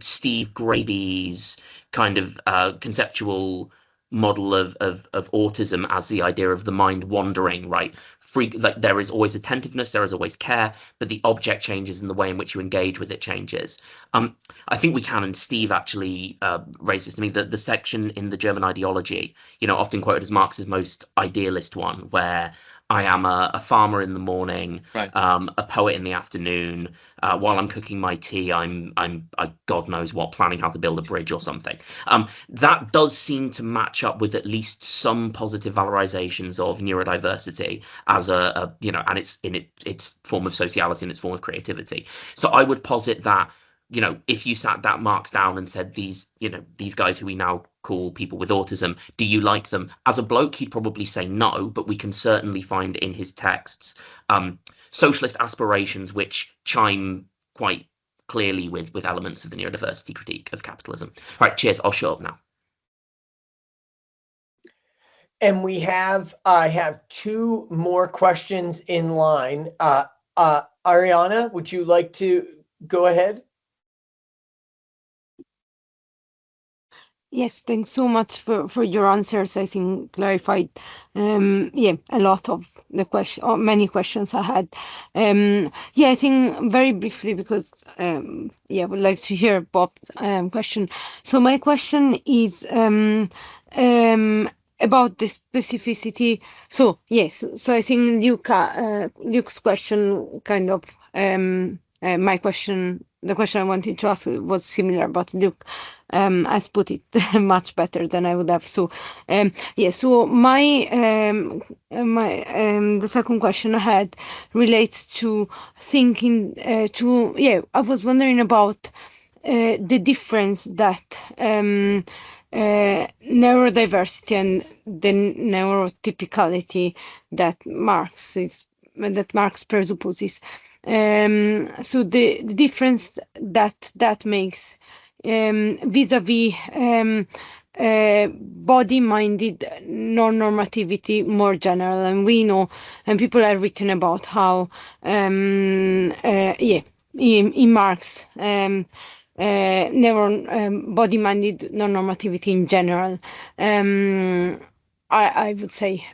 [SPEAKER 3] Steve Graebe's kind of conceptual model of autism as the idea of the mind wandering, right? Like there is always attentiveness, there is always care, but the object changes and the way in which you engage with it changes. I think we can, and Steve actually raised this to me, that the section in the German ideology, often quoted as Marx's most idealist one, where I am a farmer in the morning, right. A poet in the afternoon. While I'm cooking my tea, I'm God knows what, planning how to build a bridge or something. That does seem to match up with at least some positive valorizations of neurodiversity as and it's in its form of sociality and its form of creativity. So I would posit that, if you sat that Marx down and said these guys who we now call people with autism, do you like them? As a bloke, he'd probably say no, but we can certainly find in his texts socialist aspirations which chime quite clearly with elements of the neurodiversity critique of capitalism. All right, cheers. I'll shut up now.
[SPEAKER 1] And I have two more questions in line. Ariana, would you like to go ahead?
[SPEAKER 4] Yes, thanks so much for your answers. I think clarified a lot of the many questions I had. I think very briefly because I would like to hear Bob's question. So my question is about the specificity. So yes, so I think Luke's question kind of my question. The question I wanted to ask was similar, but Luke has put it much better than I would have. So, so the second question I had relates to thinking I was wondering about the difference that neurodiversity and the neurotypicality that Marx presupposes. So the difference that makes vis-a-vis body-minded non-normativity more general, and we know, and people have written about how in Marx body-minded non-normativity in general, I would say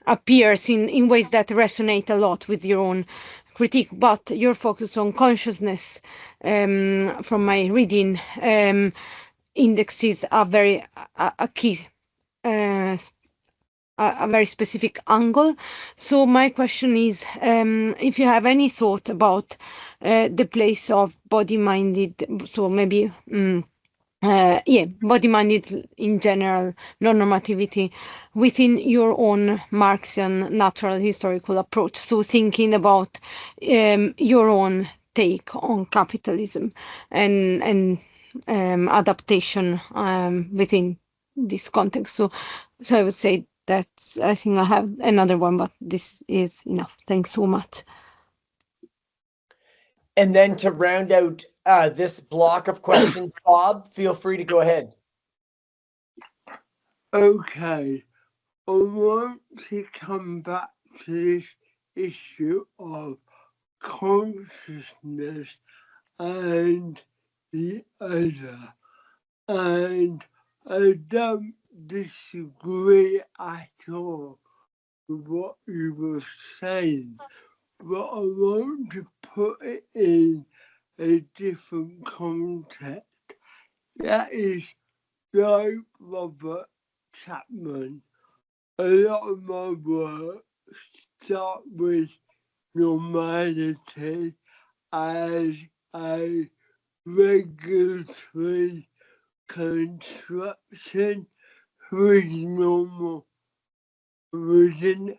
[SPEAKER 4] appears in ways that resonate a lot with your own critique, but your focus on consciousness from my reading indexes are very a very specific angle. So my question is if you have any thought about the place of body-minded, so maybe body-minded in general, non-normativity within your own Marxian natural historical approach. So thinking about your own take on capitalism and adaptation within this context. So I would say that I think I have another one, but this is enough. Thanks so much.
[SPEAKER 1] And then to round out this block of questions, Bob, feel free to go ahead.
[SPEAKER 6] Okay, I want to come back to this issue of consciousness and the other. And I don't disagree at all with what you were saying, but I want to put it in a different context. That is, like Robert Chapman, a lot of my work start with normality as a regulatory construction. Who is normal? Written.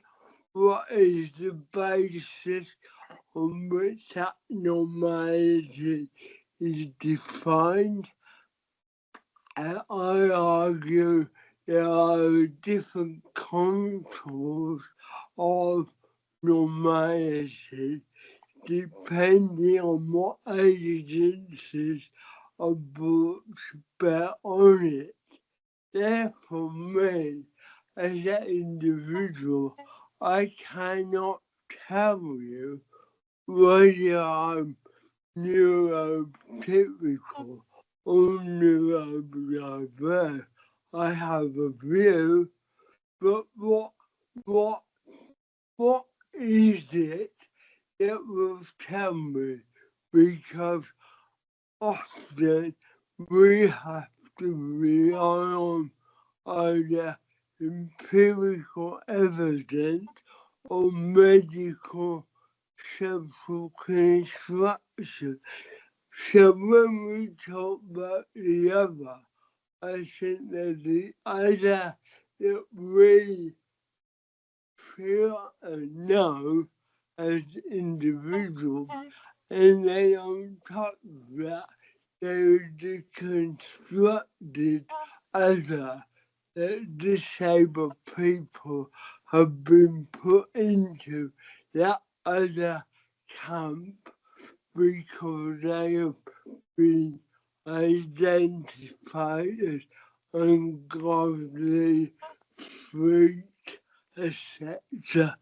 [SPEAKER 6] What is the basis on which that normality is defined? And I argue there are different contours of normality depending on what agencies are brought to bear on it. Therefore, me, as an individual, I cannot tell you whether I'm neurotypical or neurodiverse. I have a view, but what is it that will tell me? Because often we have to rely on either empirical evidence or medical self-construction. So when we talk about the other, I think that the other that we feel and know as individuals, and then on top of that, there is the constructed other that disabled people have been put into that other camp because they have been identified as ungodly, freak, etc.,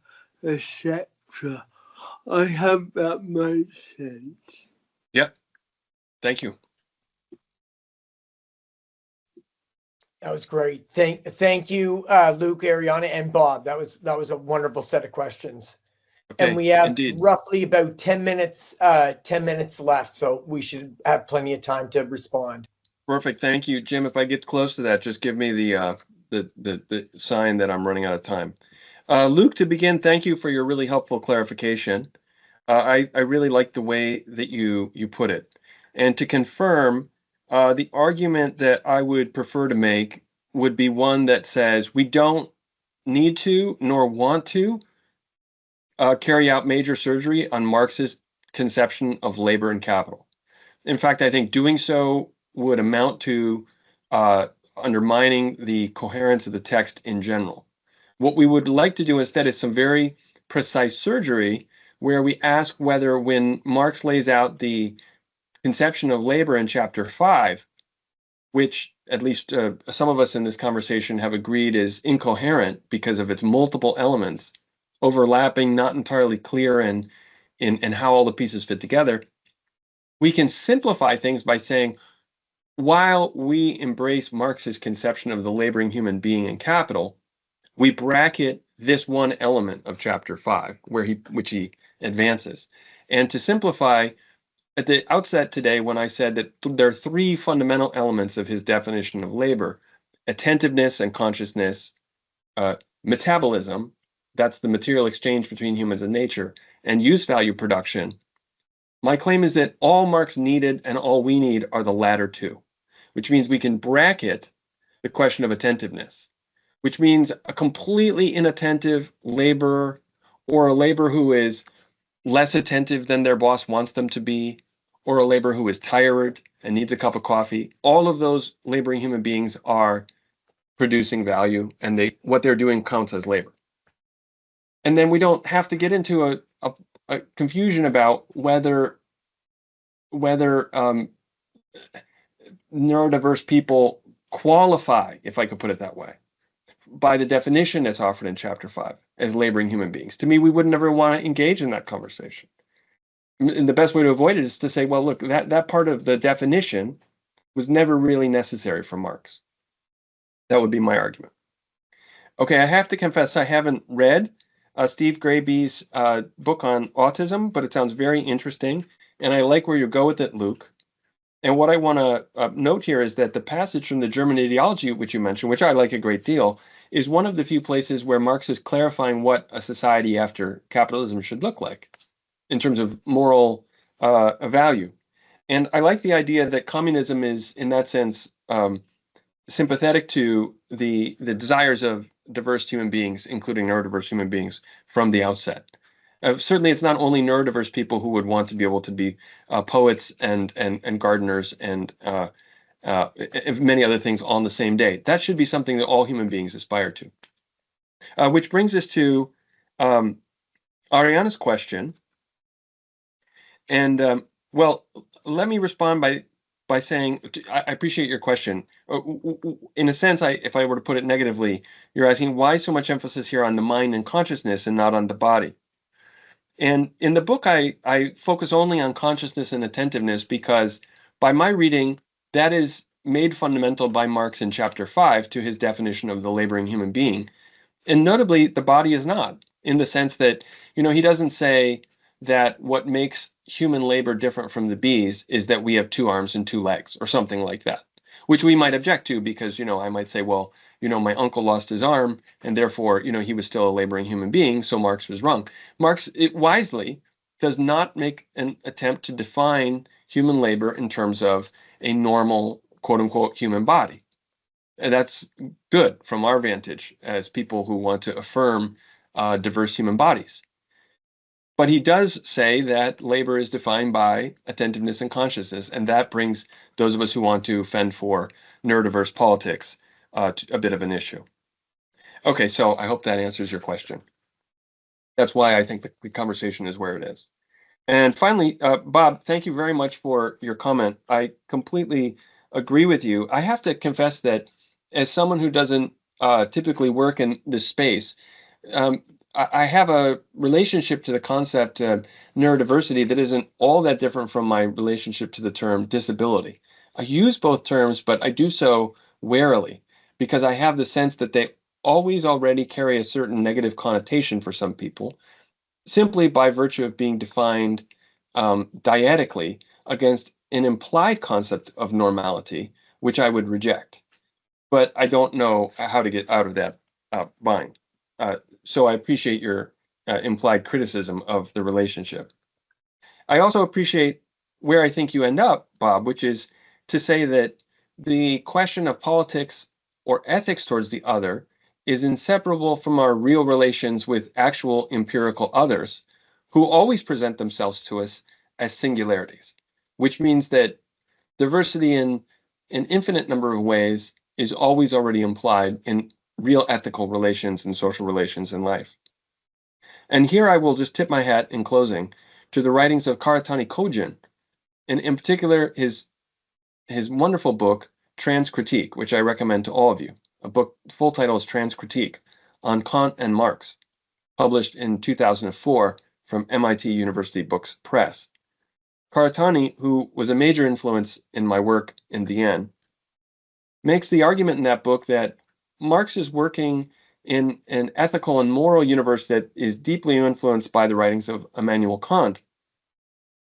[SPEAKER 6] etc. I hope that makes sense.
[SPEAKER 2] Yep. Thank you.
[SPEAKER 1] That was great. Thank you, Luke, Ariana, and Bob. That was a wonderful set of questions.
[SPEAKER 2] Okay,
[SPEAKER 1] and we have
[SPEAKER 2] indeed.
[SPEAKER 1] roughly about 10 minutes left, so we should have plenty of time to respond.
[SPEAKER 2] Perfect. Thank you, Jim. If I get close to that, just give me the sign that I'm running out of time. Luke, to begin, thank you for your really helpful clarification. I really like the way that you put it. And to confirm, the argument that I would prefer to make would be one that says we don't need to nor want to carry out major surgery on Marx's conception of labor and capital. In fact, I think doing so would amount to undermining the coherence of the text in general. What we would like to do instead is some very precise surgery where we ask whether when Marx lays out the conception of labor in chapter 5, which at least some of us in this conversation have agreed is incoherent because of its multiple elements, overlapping, not entirely clear in how all the pieces fit together, we can simplify things by saying, while we embrace Marx's conception of the laboring human being and capital, we bracket this one element of chapter 5, which he advances. And to simplify, at the outset today, when I said that there are three fundamental elements of his definition of labor: attentiveness and consciousness, metabolism, that's the material exchange between humans and nature, and use value production. My claim is that all Marx needed and all we need are the latter two, which means we can bracket the question of attentiveness, which means a completely inattentive laborer or a laborer who is less attentive than their boss wants them to be, or a laborer who is tired and needs a cup of coffee. All of those laboring human beings are producing value, and what they're doing counts as labor. And then we don't have to get into a confusion about whether neurodiverse people qualify, if I could put it that way, by the definition that's offered in chapter 5 as laboring human beings. To me, we would never want to engage in that conversation. And the best way to avoid it is to say, well, look, that part of the definition was never really necessary for Marx. That would be my argument. Okay, I have to confess I haven't read Steve Graby's book on autism, but it sounds very interesting, and I like where you go with it, Luke. And what I want to note here is that the passage from the German ideology, which you mentioned, which I like a great deal, is one of the few places where Marx is clarifying what a society after capitalism should look like in terms of moral value. And I like the idea that communism is, in that sense, sympathetic to the desires of diverse human beings, including neurodiverse human beings, from the outset. Certainly, it's not only neurodiverse people who would want to be able to be poets and gardeners and many other things on the same day. That should be something that all human beings aspire to. Which brings us to Ariana's question. And well, let me respond by saying I appreciate your question. In a sense, if I were to put it negatively, you're asking why so much emphasis here on the mind and consciousness and not on the body. And in the book, I focus only on consciousness and attentiveness because by my reading, that is made fundamental by Marx in chapter 5 to his definition of the laboring human being. And notably, the body is not, in the sense that, he doesn't say that what makes human labor different from the bees is that we have 2 arms and 2 legs or something like that, which we might object to because, I might say, well, my uncle lost his arm and therefore, he was still a laboring human being. So Marx was wrong. Marx wisely does not make an attempt to define human labor in terms of a normal, quote unquote, human body. And that's good from our vantage as people who want to affirm diverse human bodies. But he does say that labor is defined by attentiveness and consciousness, and that brings those of us who want to fend for neurodiverse politics to a bit of an issue. Okay, so I hope that answers your question. That's why I think the conversation is where it is. And finally, Bob, thank you very much for your comment. I completely agree with you. I have to confess that as someone who doesn't typically work in this space, I have a relationship to the concept of neurodiversity that isn't all that different from my relationship to the term disability. I use both terms, but I do so warily because I have the sense that they always already carry a certain negative connotation for some people, simply by virtue of being defined dyadically against an implied concept of normality, which I would reject. But I don't know how to get out of that bind. So I appreciate your implied criticism of the relationship. I also appreciate where I think you end up, Bob, which is to say that the question of politics or ethics towards the other is inseparable from our real relations with actual empirical others who always present themselves to us as singularities, which means that diversity in an infinite number of ways is always already implied in real ethical relations and social relations in life. And here I will just tip my hat in closing to the writings of Karatani Kojin, and in particular his wonderful book, Trans Critique, which I recommend to all of you. A book, full title is Trans Critique, on Kant and Marx, published in 2004 from MIT University Books Press. Karatani, who was a major influence in my work in Vienna, makes the argument in that book that Marx is working in an ethical and moral universe that is deeply influenced by the writings of Immanuel Kant,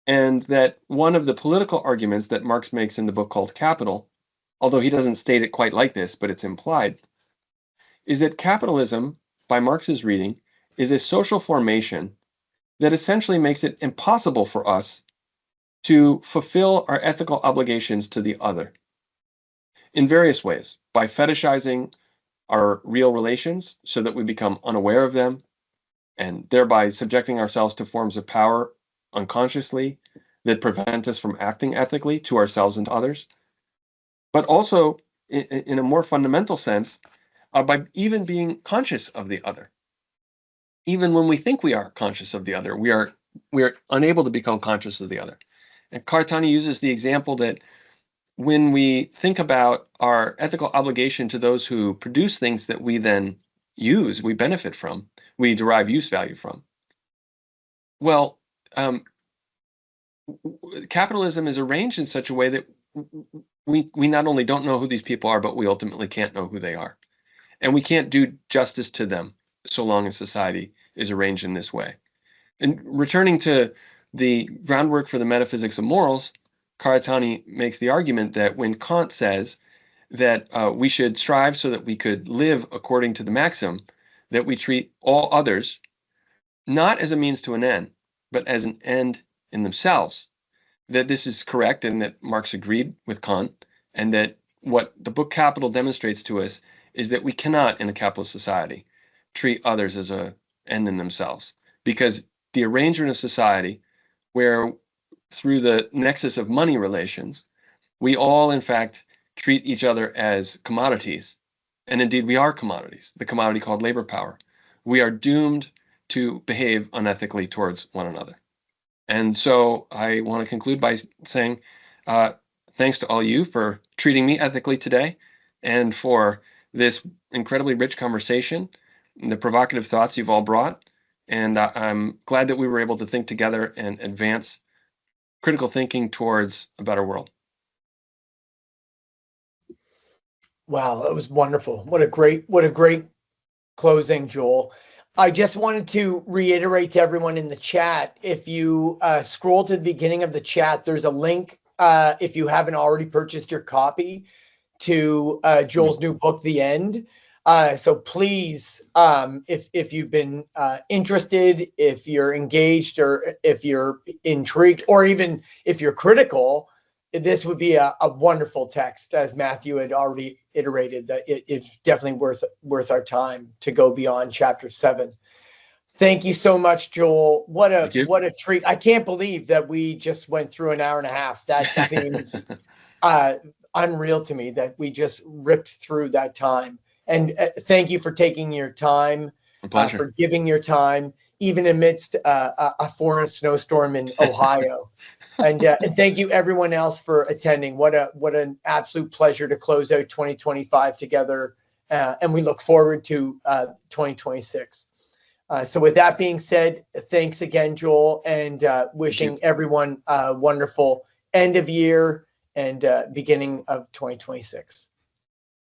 [SPEAKER 2] and that one of the political arguments that Marx makes in the book called Capital, although he doesn't state it quite like this, but it's implied, is that capitalism, by Marx's reading, is a social formation that essentially makes it impossible for us to fulfill our ethical obligations to the other in various ways, by fetishizing our real relations so that we become unaware of them, and thereby subjecting ourselves to forms of power unconsciously that prevent us from acting ethically to ourselves and to others, but also in a more fundamental sense, by even being conscious of the other. Even when we think we are conscious of the other, we are unable to become conscious of the other. And Karatani uses the example that when we think about our ethical obligation to those who produce things that we then use, we benefit from, we derive use value from. Well, capitalism is arranged in such a way that we not only don't know who these people are, but we ultimately can't know who they are. And we can't do justice to them so long as society is arranged in this way. And returning to the groundwork for the metaphysics of morals, Karatani makes the argument that when Kant says that we should strive so that we could live according to the maxim that we treat all others not as a means to an end, but as an end in themselves, that this is correct and that Marx agreed with Kant, and that what the book Capital demonstrates to us is that we cannot, in a capitalist society, treat others as an end in themselves, because the arrangement of society where through the nexus of money relations, we all, in fact, treat each other as commodities. And indeed, we are commodities, the commodity called labor power. We are doomed to behave unethically towards one another. And so I want to conclude by saying thanks to all you for treating me ethically today and for this incredibly rich conversation and the provocative thoughts you've all brought. And I'm glad that we were able to think together and advance critical thinking towards a better world.
[SPEAKER 1] Wow, that was wonderful. What a great closing, Joel. I just wanted to reiterate to everyone in the chat, if you scroll to the beginning of the chat, there's a link, if you haven't already purchased your copy, to Joel's new book, The End. So please, if you've been interested, if you're engaged, or if you're intrigued, or even if you're critical, this would be a wonderful text, as Matthew had already iterated, that it's definitely worth our time to go beyond chapter 7. Thank you so much, Joel. What a treat. I can't believe that we just went through an hour and a half. That seems unreal to me, that we just ripped through that time. And thank you for taking your time, for giving your time, even amidst a foreign snowstorm in Ohio. And thank you everyone else for attending. What an absolute pleasure to close out 2025 together. And we look forward to 2026. So with that being said, thanks again, Joel, and wishing everyone a wonderful end of year and beginning of 2026.